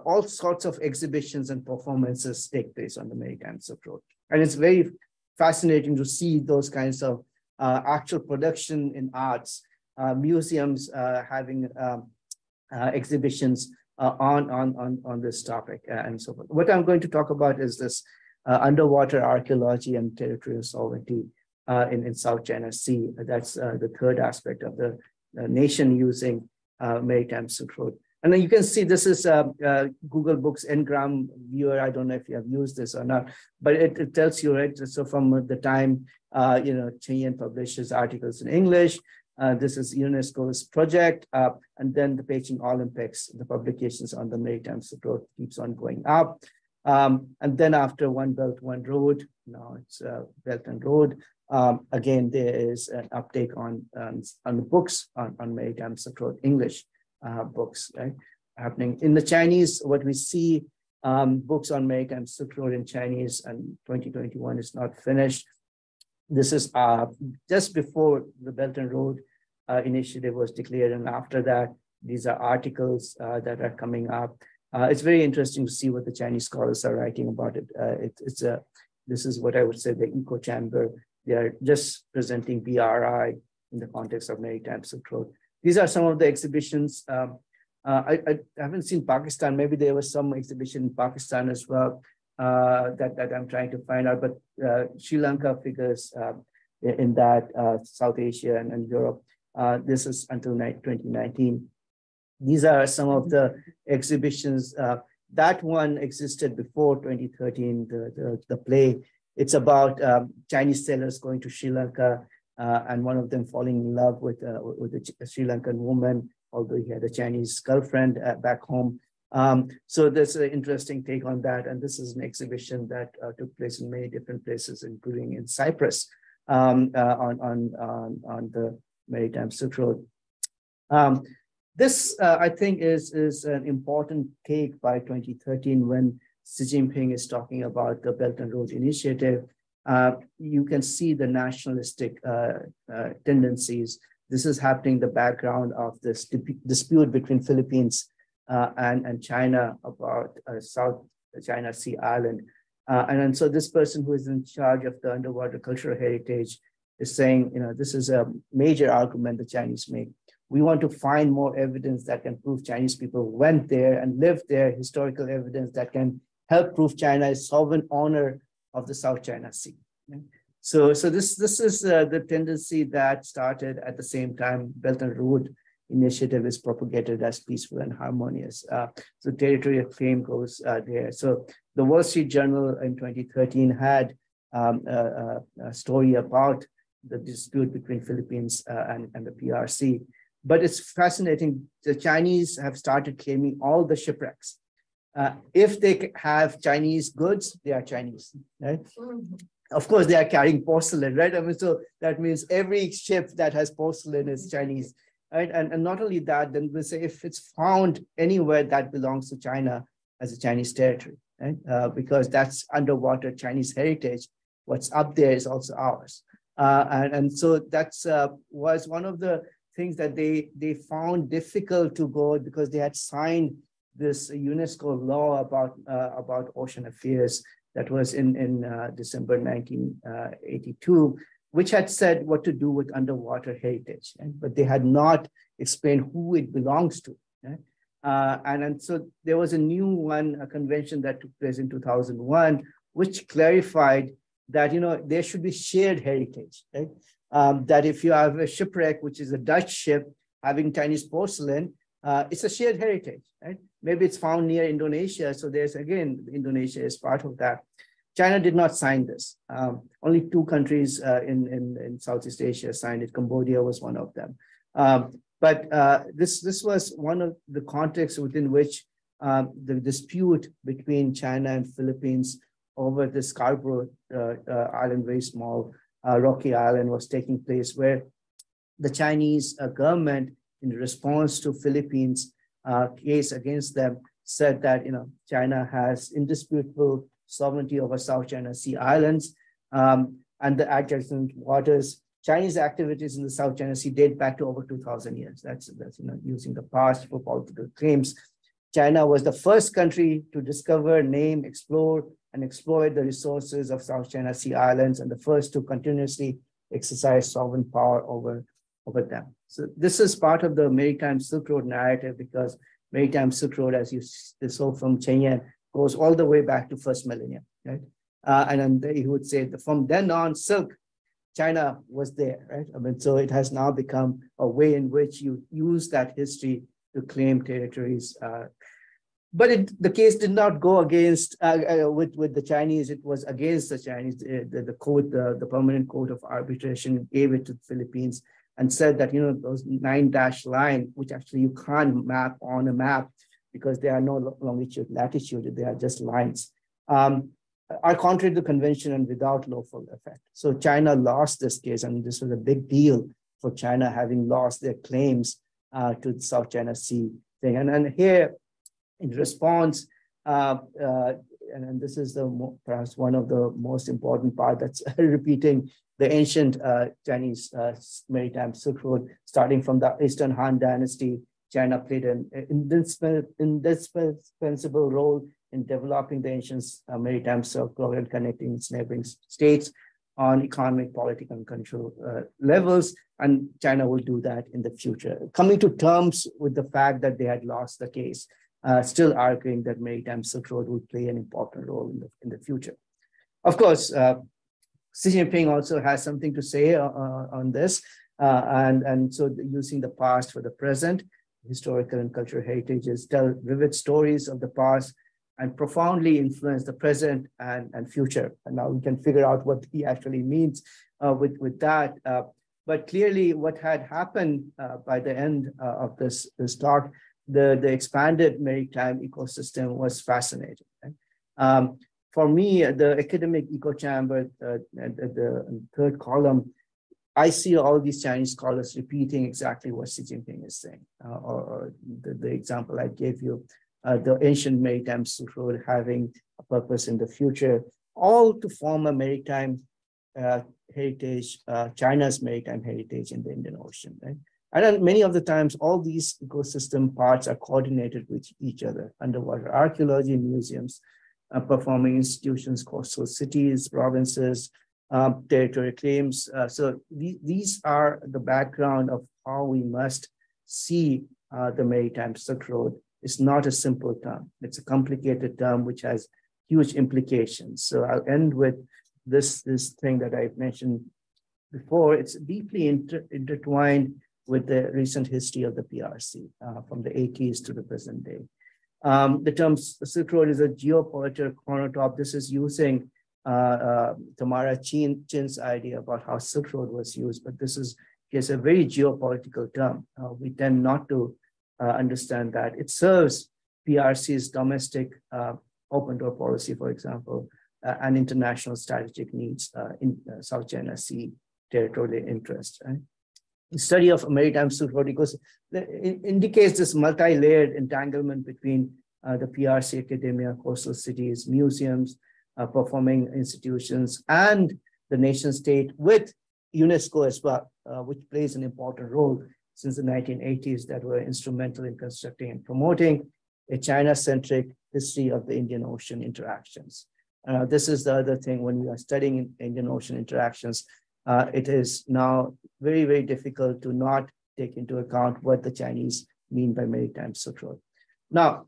all sorts of exhibitions and performances take place on the Maritime Silk Road. And it's very fascinating to see those kinds of actual production in arts, museums having exhibitions on this topic and so forth. What I'm going to talk about is this underwater archaeology and territorial sovereignty in South China Sea. That's the third aspect of the nation using Maritime Silk Road. And then you can see this is Google Books Ngram viewer. I don't know if you have used this or not, but it tells you, right? So from the time, Chen Yan publishes articles in English, this is UNESCO's project, and then the Beijing Olympics, the publications on the Maritime Silk Road keeps on going up. And then after One Belt, One Road, now it's Belt and Road. Again, there is an uptake on the books on Maritime Silk Road English books, right, happening. In the Chinese, what we see, books on Maritime Silk Road in Chinese, and 2021 is not finished. This is just before the Belt and Road Initiative was declared, and after that, these are articles that are coming up. It's very interesting to see what the Chinese scholars are writing about it. This is what I would say the echo chamber. They are just presenting BRI in the context of Maritime Silk Road. These are some of the exhibitions. I haven't seen Pakistan. Maybe there was some exhibition in Pakistan as well that I'm trying to find out. But Sri Lanka figures in that, South Asia and Europe. This is until 2019. These are some of the exhibitions. That one existed before 2013, the play. It's about Chinese sailors going to Sri Lanka and one of them falling in love with a Sri Lankan woman, although he had a Chinese girlfriend back home. So there's an interesting take on that. And this is an exhibition that took place in many different places, including in Cyprus on the Maritime Silk Road. This, I think, is an important take by 2013 when Xi Jinping is talking about the Belt and Road Initiative. You can see the nationalistic tendencies. This is happening in the background of this dispute between Philippines and China about South China Sea Island. And so this person who is in charge of the underwater cultural heritage is saying, this is a major argument the Chinese make. We want to find more evidence that can prove Chinese people went there and lived there, historical evidence that can help prove China is sovereign owner of the South China Sea. So this is the tendency that started at the same time Belt and Road Initiative is propagated as peaceful and harmonious. So territorial claim goes there. So the Wall Street Journal in 2013 had a story about the dispute between Philippines and the PRC. But it's fascinating. The Chinese have started claiming all the shipwrecks. If they have Chinese goods, they are Chinese, right? Mm-hmm. Of course, they are carrying porcelain, right? I mean, so that means every ship that has porcelain is Chinese, right? And not only that, then we'll say if it's found anywhere that belongs to China as a Chinese territory, right? Because that's underwater Chinese heritage. What's up there is also ours. And so that's was one of the things that they found difficult to go because they had signed this UNESCO law about ocean affairs that was in December 1982, which had said what to do with underwater heritage, right? But they had not explained who it belongs to. Right? And so there was a new one, a convention that took place in 2001, which clarified that there should be shared heritage, right? That if you have a shipwreck, which is a Dutch ship having Chinese porcelain, it's a shared heritage, right? Maybe it's found near Indonesia. So there's, again, Indonesia is part of that. China did not sign this. Only 2 countries in Southeast Asia signed it. Cambodia was one of them. But this was one of the contexts within which the dispute between China and Philippines over the Scarborough Island, very small rocky island, was taking place, where the Chinese government, in response to Philippines' case against them, said that China has indisputable sovereignty over South China Sea islands and the adjacent waters. Chinese activities in the South China Sea date back to over 2,000 years. That's using the past for political claims. China was the first country to discover, name, explore, and exploit the resources of South China Sea islands, and the first to continuously exercise sovereign power over them. So this is part of the Maritime Silk Road narrative, because Maritime Silk Road, as you saw from Chen Yan, goes all the way back to first millennium, right? And then he would say that from then on, silk, China was there, right? So it has now become a way in which you use that history to claim territories. But the case did not go against with the Chinese. It was against the Chinese. The permanent court of arbitration gave it to the Philippines and said that those 9-dash line, which actually you can't map on a map because they are no longitude, latitude, they are just lines, are contrary to convention and without lawful effect. So China lost this case, and this was a big deal for China, having lost their claims to the South China Sea thing. And here, in response, and this is perhaps one of the most important part that's repeating the ancient Chinese Maritime Silk Road, starting from the Eastern Han Dynasty. China played an indispensable role in developing the ancient Maritime Silk Road and connecting its neighboring states on economic, political, and cultural levels, and China will do that in the future. Coming to terms with the fact that they had lost the case, still arguing that Maritime Silk Road will play an important role in the future. Of course, Xi Jinping also has something to say on this, and so using the past for the present, historical and cultural heritages tell vivid stories of the past and profoundly influence the present and future. And now we can figure out what he actually means with that. But clearly what had happened by the end of this talk, the expanded maritime ecosystem was fascinating. Right? For me, the academic echo chamber, the third column, I see all these Chinese scholars repeating exactly what Xi Jinping is saying, or the example I gave you, the ancient Maritime Silk Road having a purpose in the future, all to form a maritime heritage, China's maritime heritage in the Indian Ocean. Right? And then many of the times, all these ecosystem parts are coordinated with each other: underwater archaeology, museums, performing institutions, coastal cities, provinces, territory claims. So these are the background of how we must see the Maritime Silk Road. It's not a simple term. It's a complicated term which has huge implications. So I'll end with this thing that I've mentioned before. It's deeply intertwined with the recent history of the PRC from the 80s to the present day. The term Silk Road is a geopolitical chronotop. This is using Tamara Chin's idea about how Silk Road was used, but this is a very geopolitical term. We tend not to understand that. It serves PRC's domestic open door policy, for example, and international strategic needs in South China Sea territorial interest. Right? The study of Maritime Silk Road indicates this multi-layered entanglement between the PRC academia, coastal cities, museums, performing institutions, and the nation state, with UNESCO as well, which plays an important role since the 1980s, that were instrumental in constructing and promoting a China-centric history of the Indian Ocean interactions. This is the other thing when we are studying Indian Ocean interactions. It is now very, very difficult to not take into account what the Chinese mean by Maritime Silk Road. Now,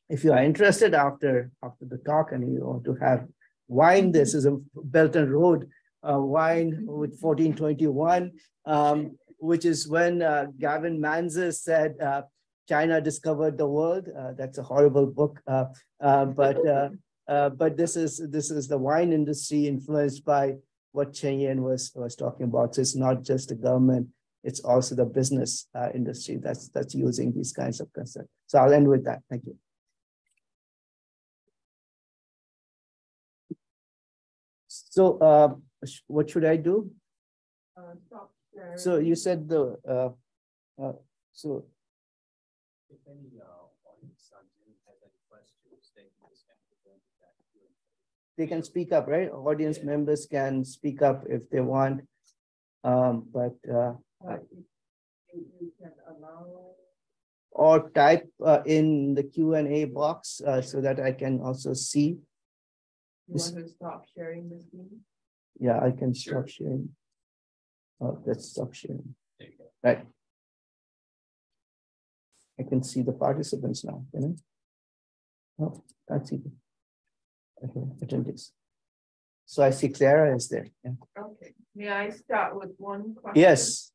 if you are interested after the talk and you want to have wine, this is a Belt and Road wine with 1421, which is when Gavin Manzes said China discovered the world. That's a horrible book, but this is the wine industry influenced by what Chen Yan was talking about. So it's not just the government, it's also the business industry that's using these kinds of concepts. So I'll end with that. Thank you. So what should I do? Stop sharing. So you said so. If any audience on Zoom has any questions, they can just enter them with that Q&A. They can speak up, right? Audience members can speak up if they want. But you can allow. or type in the Q&A box so that I can also see. You want to stop sharing the screen? Yeah, I can stop sharing. Oh, let's stop sharing. There you go. Right. I can see the participants now, can I? Oh, can't see them. Okay, attendees. So I see Clara is there. Yeah. Okay, may I start with one question? Yes.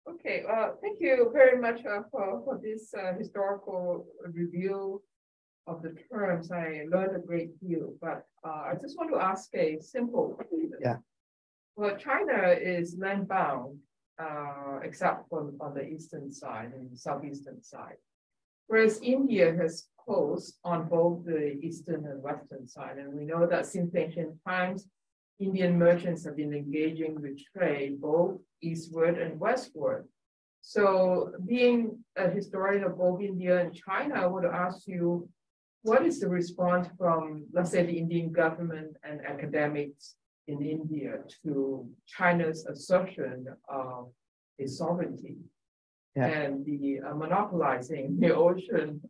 Okay, thank you very much for this historical review of the terms. I learned a great deal, but I just want to ask a simple question. Yeah. Well, China is land bound, except for on the eastern side and the southeastern side, whereas India has coasts on both the eastern and western side. And we know that since ancient times, Indian merchants have been engaging with trade both eastward and westward. So being a historian of both India and China, I would ask you, what is the response from, let's say, the Indian government and academics in India to China's assertion of its sovereignty and the monopolizing the ocean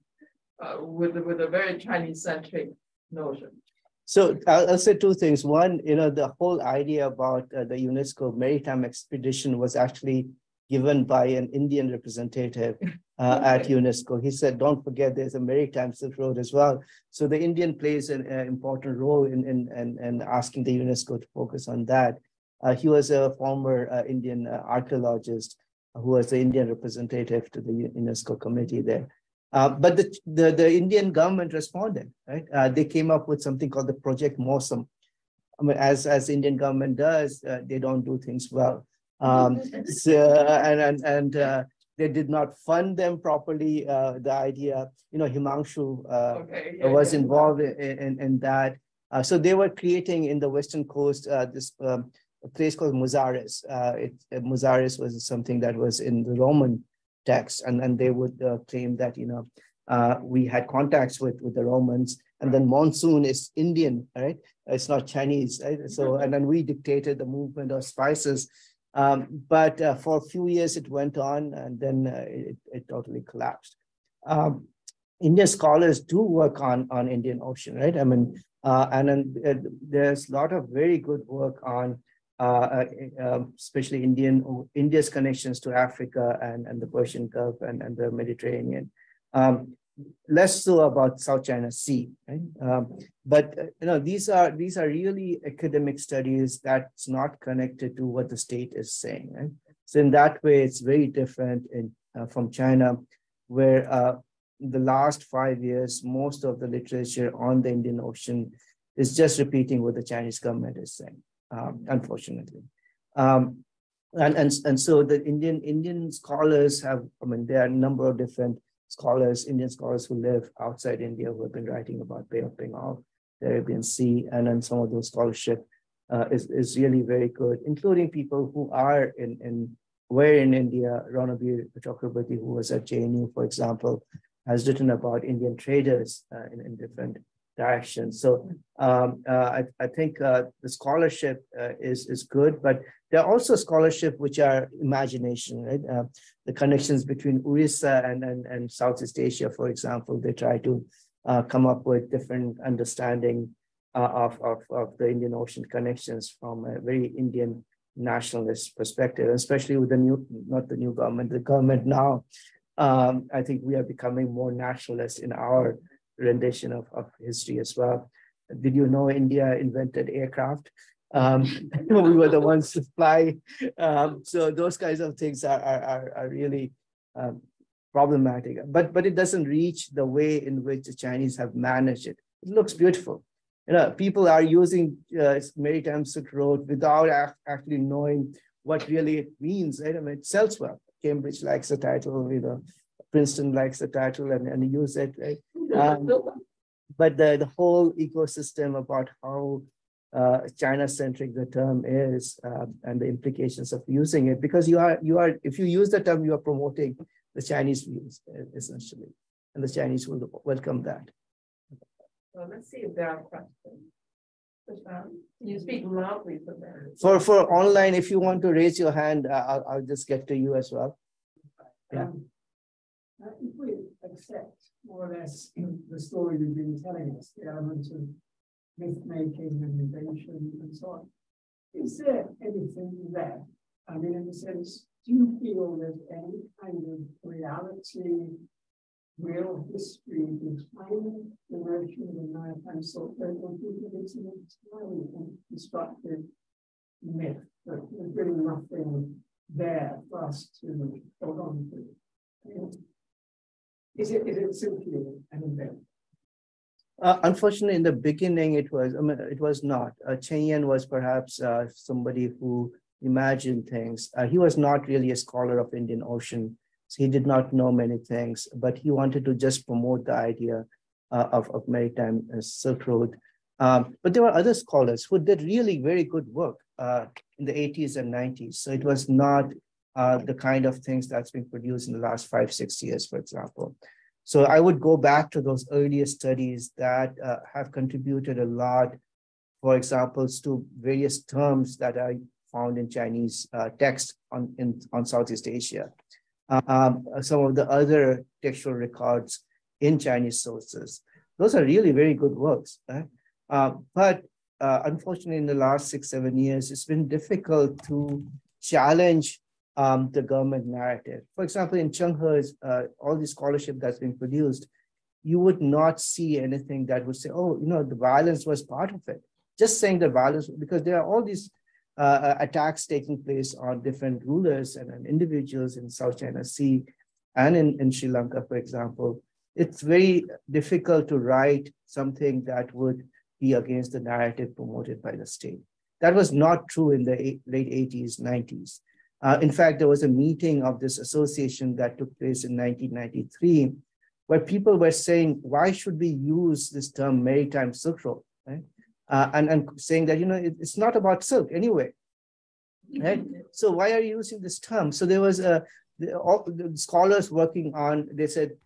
with a very Chinese-centric notion? So I'll say two things. One, the whole idea about the UNESCO Maritime Expedition was actually given by an Indian representative at UNESCO. He said, don't forget, there's a Maritime Silk Road as well. So the Indian plays an important role in asking the UNESCO to focus on that. He was a former Indian archaeologist who was the Indian representative to the UNESCO committee there. But the Indian government responded, right? They came up with something called the Project Mosam. I mean, as Indian government does, they don't do things well. They did not fund them properly. The idea, Himanshu was involved in that. So they were creating in the Western coast this a place called Muzares. Muzares was something that was in the Roman text, and they would claim that we had contacts with the Romans, and then monsoon is Indian, right? It's not Chinese, right? So and then we dictated the movement of spices, but for a few years it went on, and then it totally collapsed. Indian scholars do work on Indian Ocean, right? I mean, and then there's a lot of very good work on especially India's connections to Africa and the Persian Gulf and the Mediterranean. Less so about South China Sea, right? But these are really academic studies that's not connected to what the state is saying, right? So in that way, it's very different from China, where the last 5 years, most of the literature on the Indian Ocean is just repeating what the Chinese government is saying. Unfortunately, and so the Indian scholars have. I mean, there are a number of different Indian scholars who live outside India who have been writing about Bay of Bengal, the Arabian Sea, and then some of those scholarship is really very good, including people who are were in India. Ranabir Chakrabarti, who was at JNU, for example, has written about Indian traders in different directions. So I think the scholarship is good, but there are also scholarship which are imagination, right? The connections between Orissa and Southeast Asia, for example, they try to come up with different understanding of the Indian Ocean connections from a very Indian nationalist perspective, especially with the government now. I think we are becoming more nationalist in our rendition of history as well. Did you know India invented aircraft? We were the ones to fly. So those kinds of things are really problematic. But it doesn't reach the way in which the Chinese have managed it. It looks beautiful. People are using Maritime Silk Road without actually knowing what really it means. Right? I mean, it sells well. Cambridge likes the title, Princeton likes the title and use it, right? But the whole ecosystem about how China-centric the term is and the implications of using it, because you are if you use the term, you are promoting the Chinese views essentially, and the Chinese will welcome that. Well, let's see if there are questions. Can you speak loudly for that? For online, if you want to raise your hand, I'll just get to you as well. Yeah. If we accept more or less the story you've been telling us, the elements of myth making and invention and so on, is there anything there? I mean, in the sense, do you feel there's any kind of reality, real history behind the notion of the Maritime Silk Road, or do you think it's an entirely constructed myth that there's really nothing there for us to hold on to? Is it simply an event? Unfortunately, in the beginning, it was not. Chen Yan was perhaps somebody who imagined things. He was not really a scholar of Indian Ocean. So he did not know many things, but he wanted to just promote the idea of Maritime Silk Road. But there were other scholars who did really very good work in the 80s and 90s. So it was not the kind of things that's been produced in the last 5-6 years, for example. So I would go back to those earlier studies that have contributed a lot, for example, to various terms that I found in Chinese text on Southeast Asia. Some of the other textual records in Chinese sources. Those are really very good works. Right? But unfortunately, in the last 6-7 years, it's been difficult to challenge the government narrative. For example, in Chenghe's, all the scholarship that's been produced, you would not see anything that would say, oh, the violence was part of it. Just saying the violence, because there are all these attacks taking place on different rulers and individuals in South China Sea and in Sri Lanka, for example. It's very difficult to write something that would be against the narrative promoted by the state. That was not true in the late 80s, 90s. In fact, there was a meeting of this association that took place in 1993, where people were saying, why should we use this term Maritime Silk Road? Right? And saying that, it's not about silk anyway, right? So why are you using this term? So there was all the scholars working on, they said,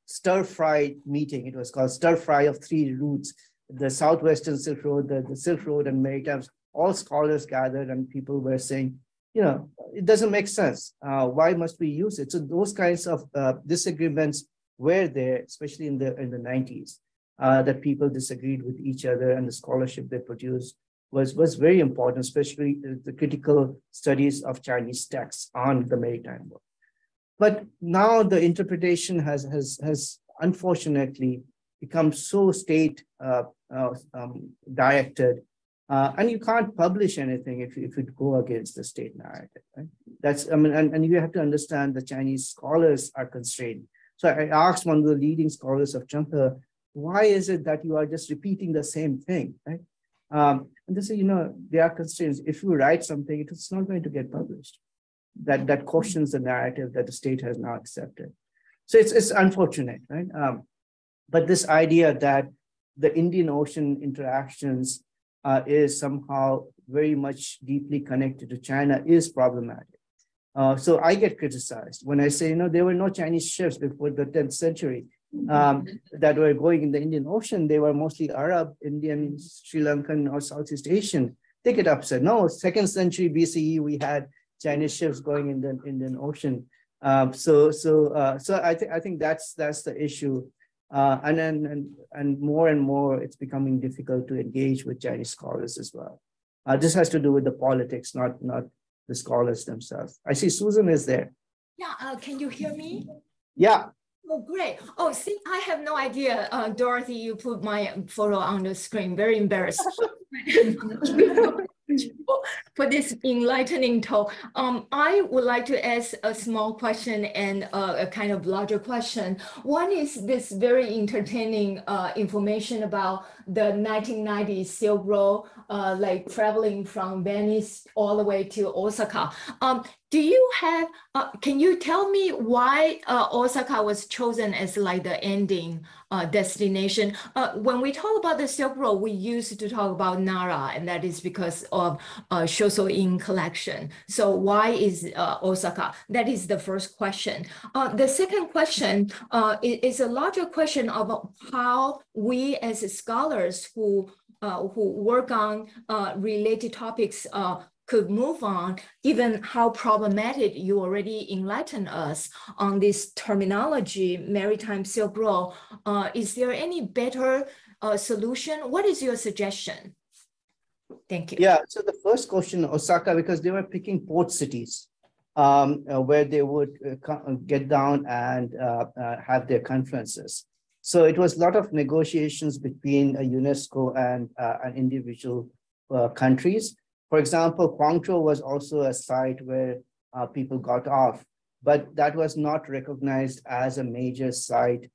stir-fry meeting. It was called stir-fry of 3 routes, the Southwestern Silk Road, the Silk Road and Maritime. All scholars gathered and people were saying, it doesn't make sense. Why must we use it? So those kinds of disagreements were there, especially in the 90s. That people disagreed with each other, and the scholarship they produced was very important, especially the critical studies of Chinese texts on the maritime world. But now the interpretation has unfortunately become so state directed, and you can't publish anything if it go against the state narrative. Right? And you have to understand the Chinese scholars are constrained. So I asked one of the leading scholars of Chenghe, why is it that you are just repeating the same thing, right? And they say, there are constraints. If you write something, it's not going to get published. That questions the narrative that the state has now accepted. So it's unfortunate, right? But this idea that the Indian Ocean interactions is somehow very much deeply connected to China is problematic. So I get criticized when I say, there were no Chinese ships before the 10th century. That were going in the Indian Ocean. They were mostly Arab, Indian, Sri Lankan, or Southeast Asian. They get upset. No, 2nd century BCE, we had Chinese ships going in the Indian Ocean. So I think that's the issue. And more, it's becoming difficult to engage with Chinese scholars as well. This has to do with the politics, not the scholars themselves. I see Susan is there. Yeah, can you hear me? Yeah. Oh, great. Oh, see, I have no idea, Dorothy, you put my photo on the screen. Very embarrassed. For this enlightening talk. I would like to ask a small question and a kind of larger question. One is this very entertaining information about the 1990s Silk Road, like traveling from Venice all the way to Osaka. Do you have, can you tell me why Osaka was chosen as like the ending destination? When we talk about the Silk Road, we used to talk about Nara, and that is because of Shoso-in collection. So why is Osaka? That is the first question. The second question is a larger question of how we as scholars who work on related topics could move on, given how problematic you already enlightened us on this terminology, Maritime Silk Road. Is there any better solution? What is your suggestion? Thank you. Yeah, so the first question, Osaka, because they were picking port cities where they would get down and have their conferences. So it was a lot of negotiations between UNESCO and individual countries. For example, Guangzhou was also a site where people got off, but that was not recognized as a major site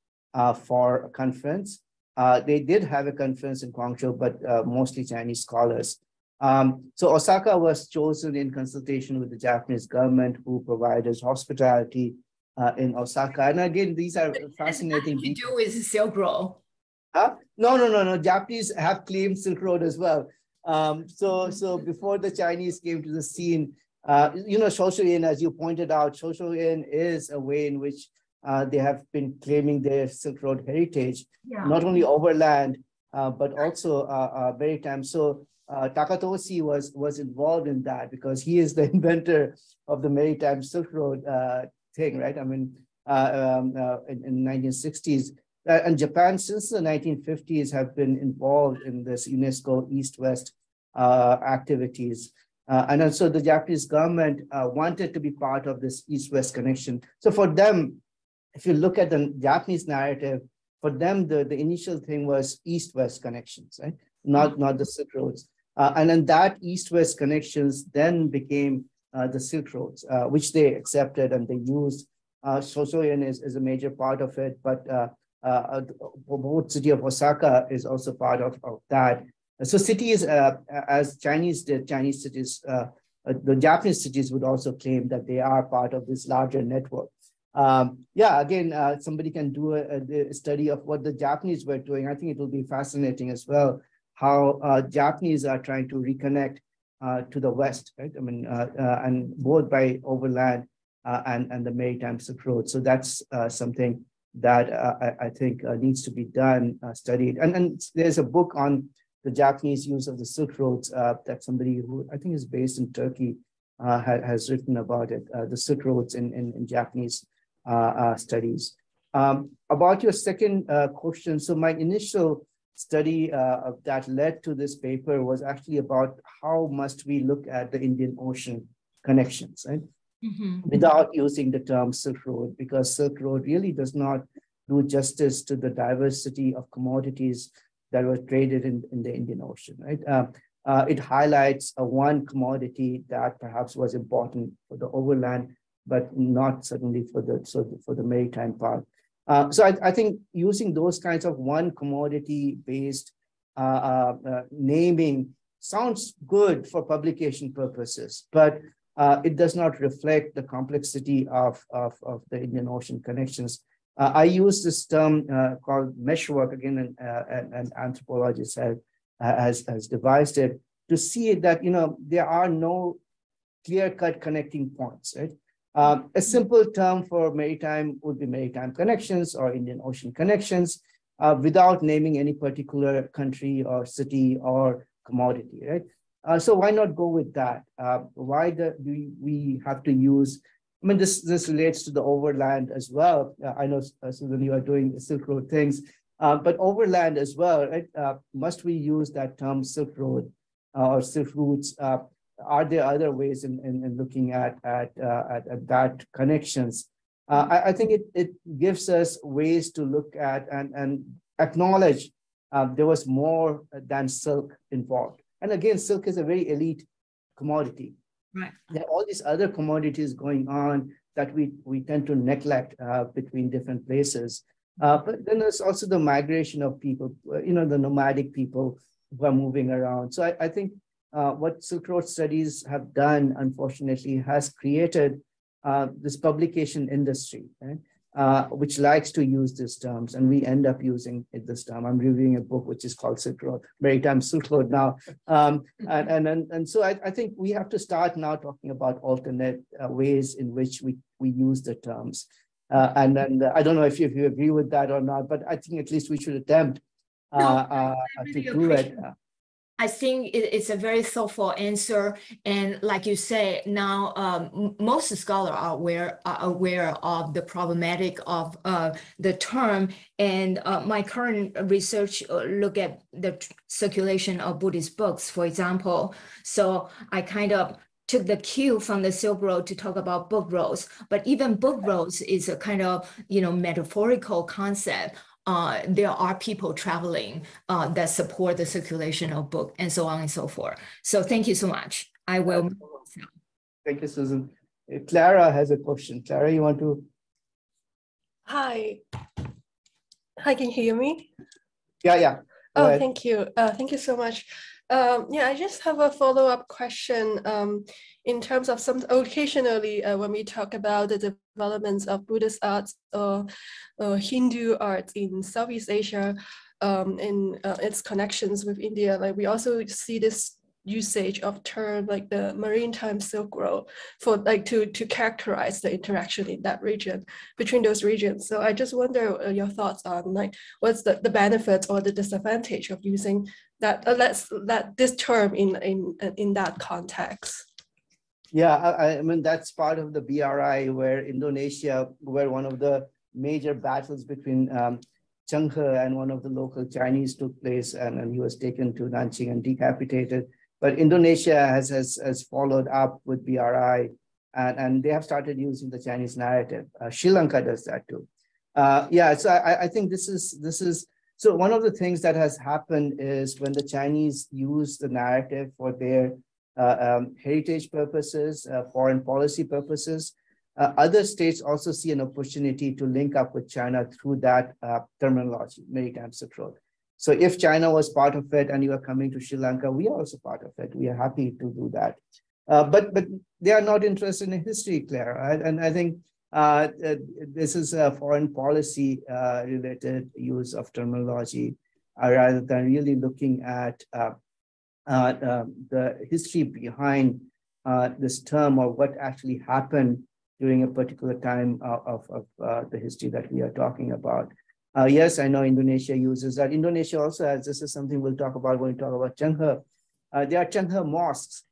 for a conference. They did have a conference in Guangzhou, but mostly Chinese scholars. So Osaka was chosen in consultation with the Japanese government, who provided hospitality in Osaka. And again, these are fascinating. What to do with Silk Road? No. Japanese have claimed Silk Road as well. So before the Chinese came to the scene, Shoso-in, as you pointed out, Shoso-in is a way in which they have been claiming their Silk Road heritage, not only overland, but also maritime. So Takatoshi was involved in that because he is the inventor of the Maritime Silk Road thing, right? I mean, in 1960s. And Japan, since the 1950s, have been involved in this UNESCO East-West activities. And also the Japanese government wanted to be part of this East-West connection. So for them, if you look at the Japanese narrative, for them, the initial thing was East-West connections, right? Not the Silk Roads. And then that East-West connections then became the Silk Roads, which they accepted and they used. Shoso-in is a major part of it, but both city of Osaka is also part of that. So cities, as Chinese did, Chinese cities, the Japanese cities would also claim that they are part of this larger network. Again, somebody can do a study of what the Japanese were doing. I think it will be fascinating as well, how Japanese are trying to reconnect to the West, right? I mean, and both by overland and the Maritime Silk Road. So that's something that I think needs to be done, studied. And there's a book on the Japanese use of the Silk Roads that somebody who I think is based in Turkey has written about it, the Silk Roads in Japanese studies. About your second question, so my initial study that led to this paper was actually about how must we look at the Indian Ocean connections, right? Without using the term Silk Road, because Silk Road really does not do justice to the diversity of commodities that were traded in the Indian Ocean, right? It highlights one commodity that perhaps was important for the overland, but not certainly for the maritime part. So I think using those kinds of one commodity-based naming sounds good for publication purposes, but it does not reflect the complexity of the Indian Ocean connections. I use this term called meshwork, again, an anthropologist has devised it, to see that there are no clear-cut connecting points, right? A simple term for maritime would be maritime connections or Indian Ocean connections without naming any particular country or city or commodity, right? So why not go with that? Why do we have to use, I mean, this relates to the overland as well. I know, Susan, you are doing Silk Road things, but overland as well, right? Must we use that term Silk Road or Silk Routes? Are there other ways in looking at that connections? I think it gives us ways to look at and acknowledge there was more than silk involved. And again, silk is a very elite commodity. Right. There are all these other commodities going on that we tend to neglect between different places. But then there's also the migration of people, the nomadic people who are moving around. So I think what Silk Road studies have done, unfortunately, has created this publication industry, right? Which likes to use these terms, and we end up using this term. I'm reviewing a book which is called Silk Road, Maritime Silk Road now. And so I think we have to start now talking about alternate ways in which we use the terms. And then I don't know if you agree with that or not, but I think at least we should attempt to do it. I think it's a very thoughtful answer. And like you say, now most scholars are aware of the problematic of the term. And my current research look at the circulation of Buddhist books, for example. So I kind of took the cue from the Silk Road to talk about book roads, but even book roads is a kind of, metaphorical concept. There are people traveling that support the circulation of book and so on and so forth. So thank you so much. I will. Thank you, Susan. Clara has a question. Clara, you want to? Hi. Hi, can you hear me? Yeah. Go ahead. Thank you. Thank you so much. Yeah, I just have a follow-up question in terms of some occasionally when we talk about the developments of Buddhist arts or Hindu art in Southeast Asia and its connections with India, like we also see this usage of term like the Maritime Silk Road for like to characterize the interaction in that region between those regions. So I just wonder your thoughts on like what's the benefits or the disadvantage of using that this term in that context. Yeah, I mean that's part of the BRI where one of the major battles between Chiang Ching-kuo and one of the local Chinese took place, and he was taken to Nanjing and decapitated. But Indonesia has followed up with BRI, and they have started using the Chinese narrative. Sri Lanka does that too. So I think this is so one of the things that has happened is when the Chinese use the narrative for their heritage purposes, foreign policy purposes, other states also see an opportunity to link up with China through that terminology, Maritime Silk Road. So if China was part of it and you are coming to Sri Lanka, we are also part of it. We are happy to do that. But they are not interested in history, Claire. Right? And I think this is a foreign policy related use of terminology rather than really looking at the history behind this term or what actually happened during a particular time of the history that we are talking about. Yes, I know Indonesia uses that. Indonesia also has, this is something we'll talk about when we talk about Chiang Ching-kuo. There are Chiang Ching-kuo mosques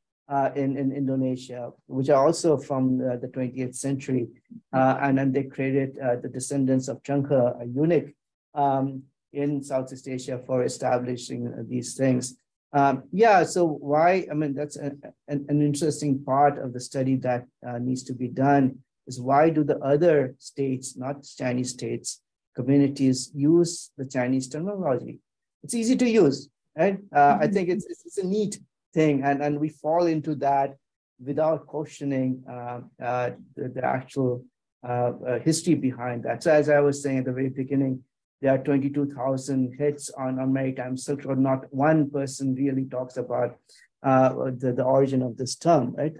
in Indonesia, which are also from the 20th century. And then they created the descendants of Chiang Ching-kuo, a eunuch in Southeast Asia for establishing these things. So why, I mean, that's an interesting part of the study that needs to be done is why do the other states, not Chinese states, communities use the Chinese terminology? It's easy to use, right? I think it's a neat thing, and we fall into that without questioning the actual history behind that. So as I was saying at the very beginning, there are 22,000 hits on Maritime Silk Road. Not one person really talks about the origin of this term, right?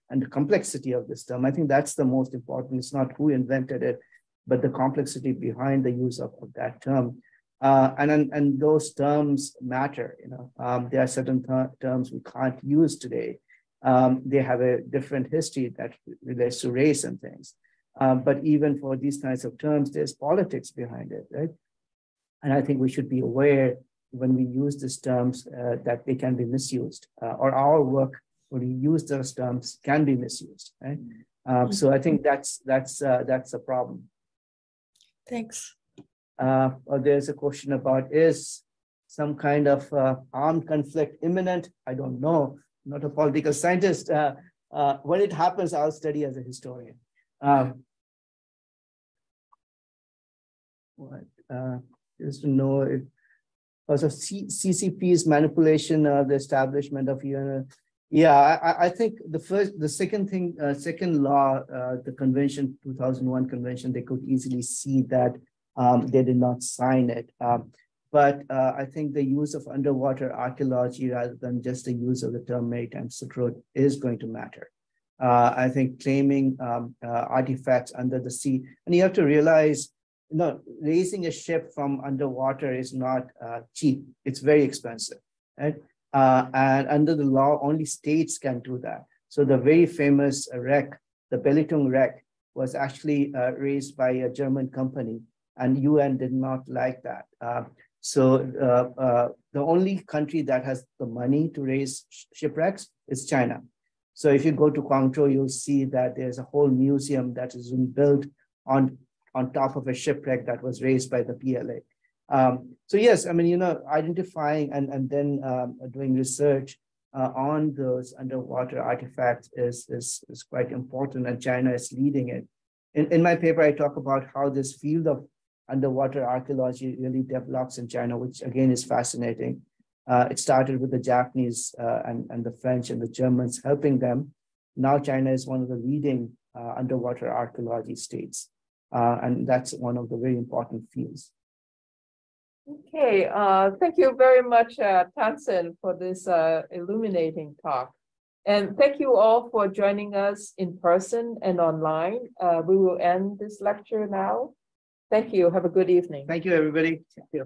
And the complexity of this term. I think that's the most important. It's not who invented it, but the complexity behind the use of that term. And those terms matter, there are certain terms we can't use today. They have a different history that relates to race and things. But even for these kinds of terms, there's politics behind it, right? And I think we should be aware when we use these terms that they can be misused, or our work when we use those terms can be misused, right? So I think that's a problem. Thanks. There's a question about, is some kind of armed conflict imminent? I don't know, I'm not a political scientist. When it happens, I'll study as a historian. Just to know if also CCP's manipulation of the establishment of UN. Yeah, I think the second law, the convention, 2001 convention, they could easily see that they did not sign it. but I think the use of underwater archaeology rather than just the use of the term Maritime Silk Road is going to matter. I think claiming artifacts under the sea, and you have to realize, raising a ship from underwater is not cheap. It's very expensive, right? And under the law, only states can do that. So the very famous wreck, the Belitung wreck, was actually raised by a German company, and UN did not like that. So the only country that has the money to raise shipwrecks is China. So if you go to Guangzhou, you'll see that there's a whole museum that has been built on top of a shipwreck that was raised by the PLA. So yes, I mean, identifying and then doing research on those underwater artifacts is quite important, and China is leading it. In my paper, I talk about how this field of underwater archaeology really develops in China, which again is fascinating. It started with the Japanese and the French and the Germans helping them. Now China is one of the leading underwater archaeology states. And that's one of the very important fields. Okay, thank you very much, Tansen, for this illuminating talk. And thank you all for joining us in person and online. We will end this lecture now. Thank you. Have a good evening. Thank you, everybody. Thank you.